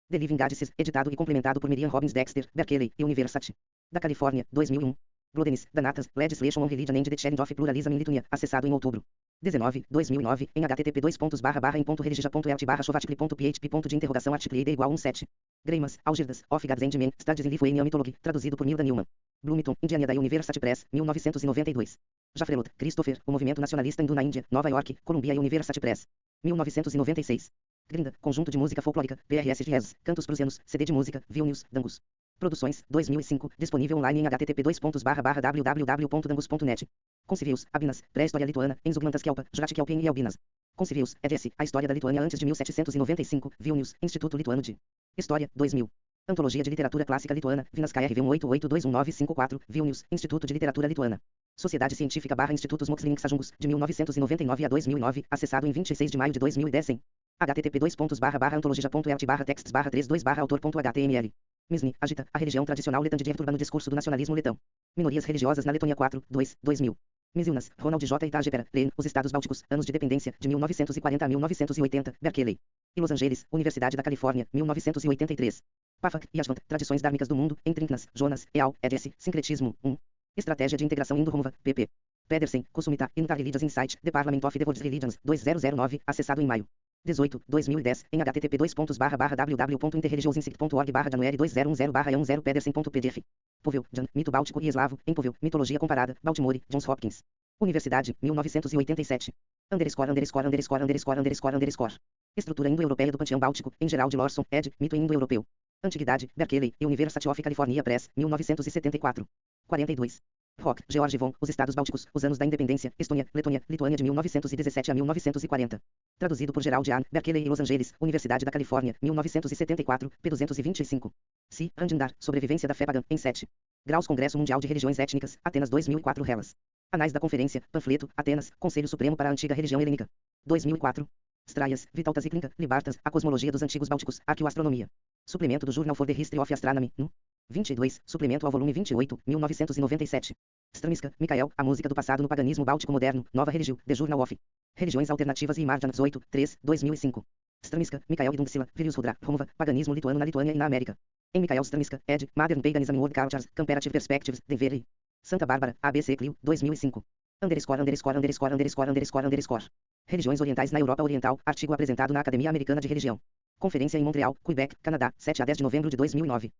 Speaker 1: The Living Goddesses, editado e complementado por Miriam Robbins Dexter, Berkeley e University. Da Califórnia, 2001. Gludenis, Danatas, Legislation on Religion and the Challenge of Pluralism in Lithuania, acessado em outubro. 19, 2009, em http://em.religija.eltbarra-chovaticli.php.de article Greimas, Algirdas, of Gods and Men, Studies in Lithuanian Mythology, traduzido por Milda Newman. Bloomington, Indiana da University Press, 1992. Jaffrelot, Christopher, O Movimento Nacionalista Hindu na Índia, Nova York, Columbia University Press. 1996. Grinda, Conjunto de Música Folclórica, PRS Jazz, Cantos Prusianos, CD de Música, Vilnius, Dangus. Produções, 2005, disponível online em http://www.dangus.net. Concilius, Abinas, Pré-História Lituana, Enzugmantas Kelpa, Jurati Kelpien e Albinas. Concilius, EDS, A História da Lituânia antes de 1795, Vilnius, Instituto Lituano de História, 2000. Antologia de Literatura Clássica Lituana, Vinas KRV 1882194, Vilnius, Instituto de Literatura Lituana. Sociedade Científica / Institutos Mokslininks Ajungus, de 1999 a 2009, acessado em 26 de maio de 2010 em http://antologia.elt/texts/32/autor.html. Misni, agita, a religião tradicional letã de no discurso do nacionalismo letão. Minorias religiosas na Letônia 4, 2, 2000. Misilnas, Ronald J. Itagepera, Len, Os Estados Bálticos, Anos de Dependência, de 1940 a 1980, Berkeley. E Los Angeles, Universidade da Califórnia, 1983. Pafak, Yashvant, Tradições Dármicas do Mundo, em Trinknas, Jonas, Eal, eds. Sincretismo, 1. Estratégia de Integração Indo-Rumva, pp. Pedersen, Kusumita, Intar Religious Insight, The Parliament of the World's Religions, 2009, acessado em maio. 18, 2010, em http://www.interreligiosinsight.org/january2010/10 Pedersen.pdf. Povel, Jan, Mito Báltico e Eslavo, em Povel, Mitologia Comparada, Baltimore, Johns Hopkins. Universidade, 1987. _______________________ Estrutura Indo-Europeia do Panteão Báltico, em geral de Lorson, ed. Mito Indo-Europeu. Antiguidade, Berkeley e University of California Press, 1974. 42. Rock, George von, Os Estados Bálticos, Os Anos da Independência, Estônia, Letônia, Lituânia de 1917 a 1940. Traduzido por Gerald Jahn, Berkeley e Los Angeles, Universidade da Califórnia, 1974, p. 225. Si, Randindar, Sobrevivência da Fé Pagã, em 7. Graus Congresso Mundial de Religiões Étnicas, Atenas 2004 Relas. Anais da Conferência, Panfleto, Atenas, Conselho Supremo para a Antiga Religião Helênica. 2004. Straias, Vitaltas e Klinka, Libartas, A Cosmologia dos Antigos Bálticos, Arqueoastronomia. Suplemento do Journal for the History of Astronomy, no. 22, suplemento ao volume 28, 1997. Stramiska, Mikael, A Música do Passado no Paganismo Báltico Moderno, Nova Religião, The Journal of Religiões Alternativas e Imardjan 18, 3, 2005. Stramiska, Mikael e Dunksila, Vilius Rudra, Romova, Paganismo Lituano na Lituânia e na América. Em Mikael Stramiska, ed. Modern Paganism in World Cultures, Comparative Perspectives, Denver. Santa Bárbara, ABC Clio, 2005. _______________________ Religiões Orientais na Europa Oriental, artigo apresentado na Academia Americana de Religião. Conferência em Montreal, Quebec, Canadá, 7 a 10 de novembro de 2009.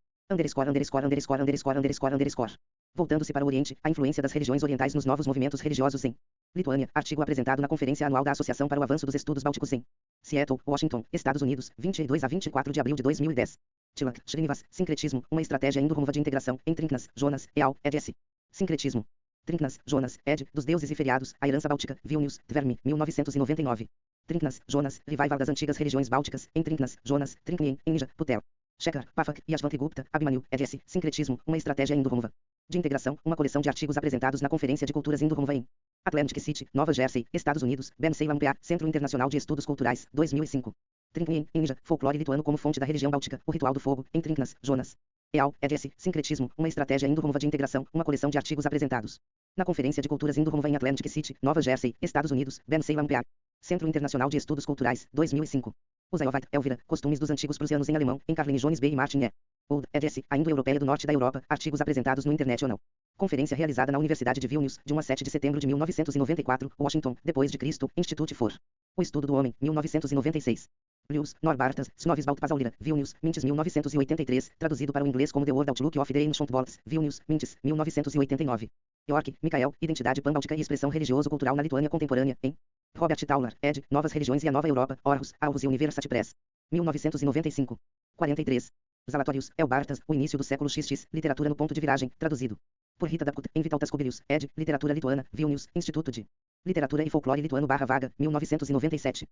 Speaker 1: Voltando-se para o Oriente, a influência das religiões orientais nos novos movimentos religiosos em Lituânia, artigo apresentado na Conferência Anual da Associação para o Avanço dos Estudos Bálticos em Seattle, Washington, Estados Unidos, 22 a 24 de abril de 2010. Tilak, Srinivas, Sincretismo, uma estratégia indo-rumva de integração, em Trinknas, Jonas, Eal, eds. Sincretismo. Trinknas, Jonas, ed. Dos Deuses e Feriados, a Herança Báltica, Vilnius, Dvermi, 1999. Trinknas, Jonas, Revival das Antigas Religiões Bálticas, em Trinknas, Jonas, Trinknien, em Nija, Putel. Shekhar, Pafak, Yashvant Gupta, Abhimanyu, eds. Sincretismo, uma estratégia indo-rumva de integração, uma coleção de artigos apresentados na Conferência de Culturas Indo-Rumva em Atlantic City, Nova Jersey, Estados Unidos, Ben Salem PA, Centro Internacional de Estudos Culturais, 2005. Trinknien, em Nija, Folclore Lituano como fonte da religião báltica, o Ritual do Fogo, em Trinknas, Jonas. Eal, eds. Sincretismo, uma estratégia indo-rumva de integração, uma coleção de artigos apresentados na Conferência de Culturas Indo-Rumva em Atlantic City, Nova Jersey, Estados Unidos, Ben Salem PA, Centro Internacional de Estudos Culturais, 2005. Uzayovat, Elvira, Costumes dos Antigos Prusianos em Alemão, em Carline Jones B. e Martin E. Old, eds. A Indo-Europeia do Norte da Europa, artigos apresentados no International. Conferência realizada na Universidade de Vilnius, de 1 a 7 de setembro de 1994, Washington, depois de Cristo, Institute for o Estudo do Homem, 1996. Blues, Norbartas, Snovisbalt Pasaulira, Vilnius, Mintes 1983, traduzido para o inglês como The World Outlook of the Ancient Worlds, Vilnius, Mintes, 1989. York, Mikael, Identidade Pan-Báltica e Expressão Religioso-Cultural na Lituânia Contemporânea, em Robert Tauler, ed. Novas Religiões e a Nova Europa, Aarhus, Aarhus e University Press. 1995. 43. Zalatorius, Elbartas, O Início do Século XX, Literatura no Ponto de Viragem, traduzido por Rita Dapkut, em Vitaltas Kubilius, ed. Literatura Lituana, Vilnius, Instituto de Literatura e Folclore Lituano /vaga, 1997.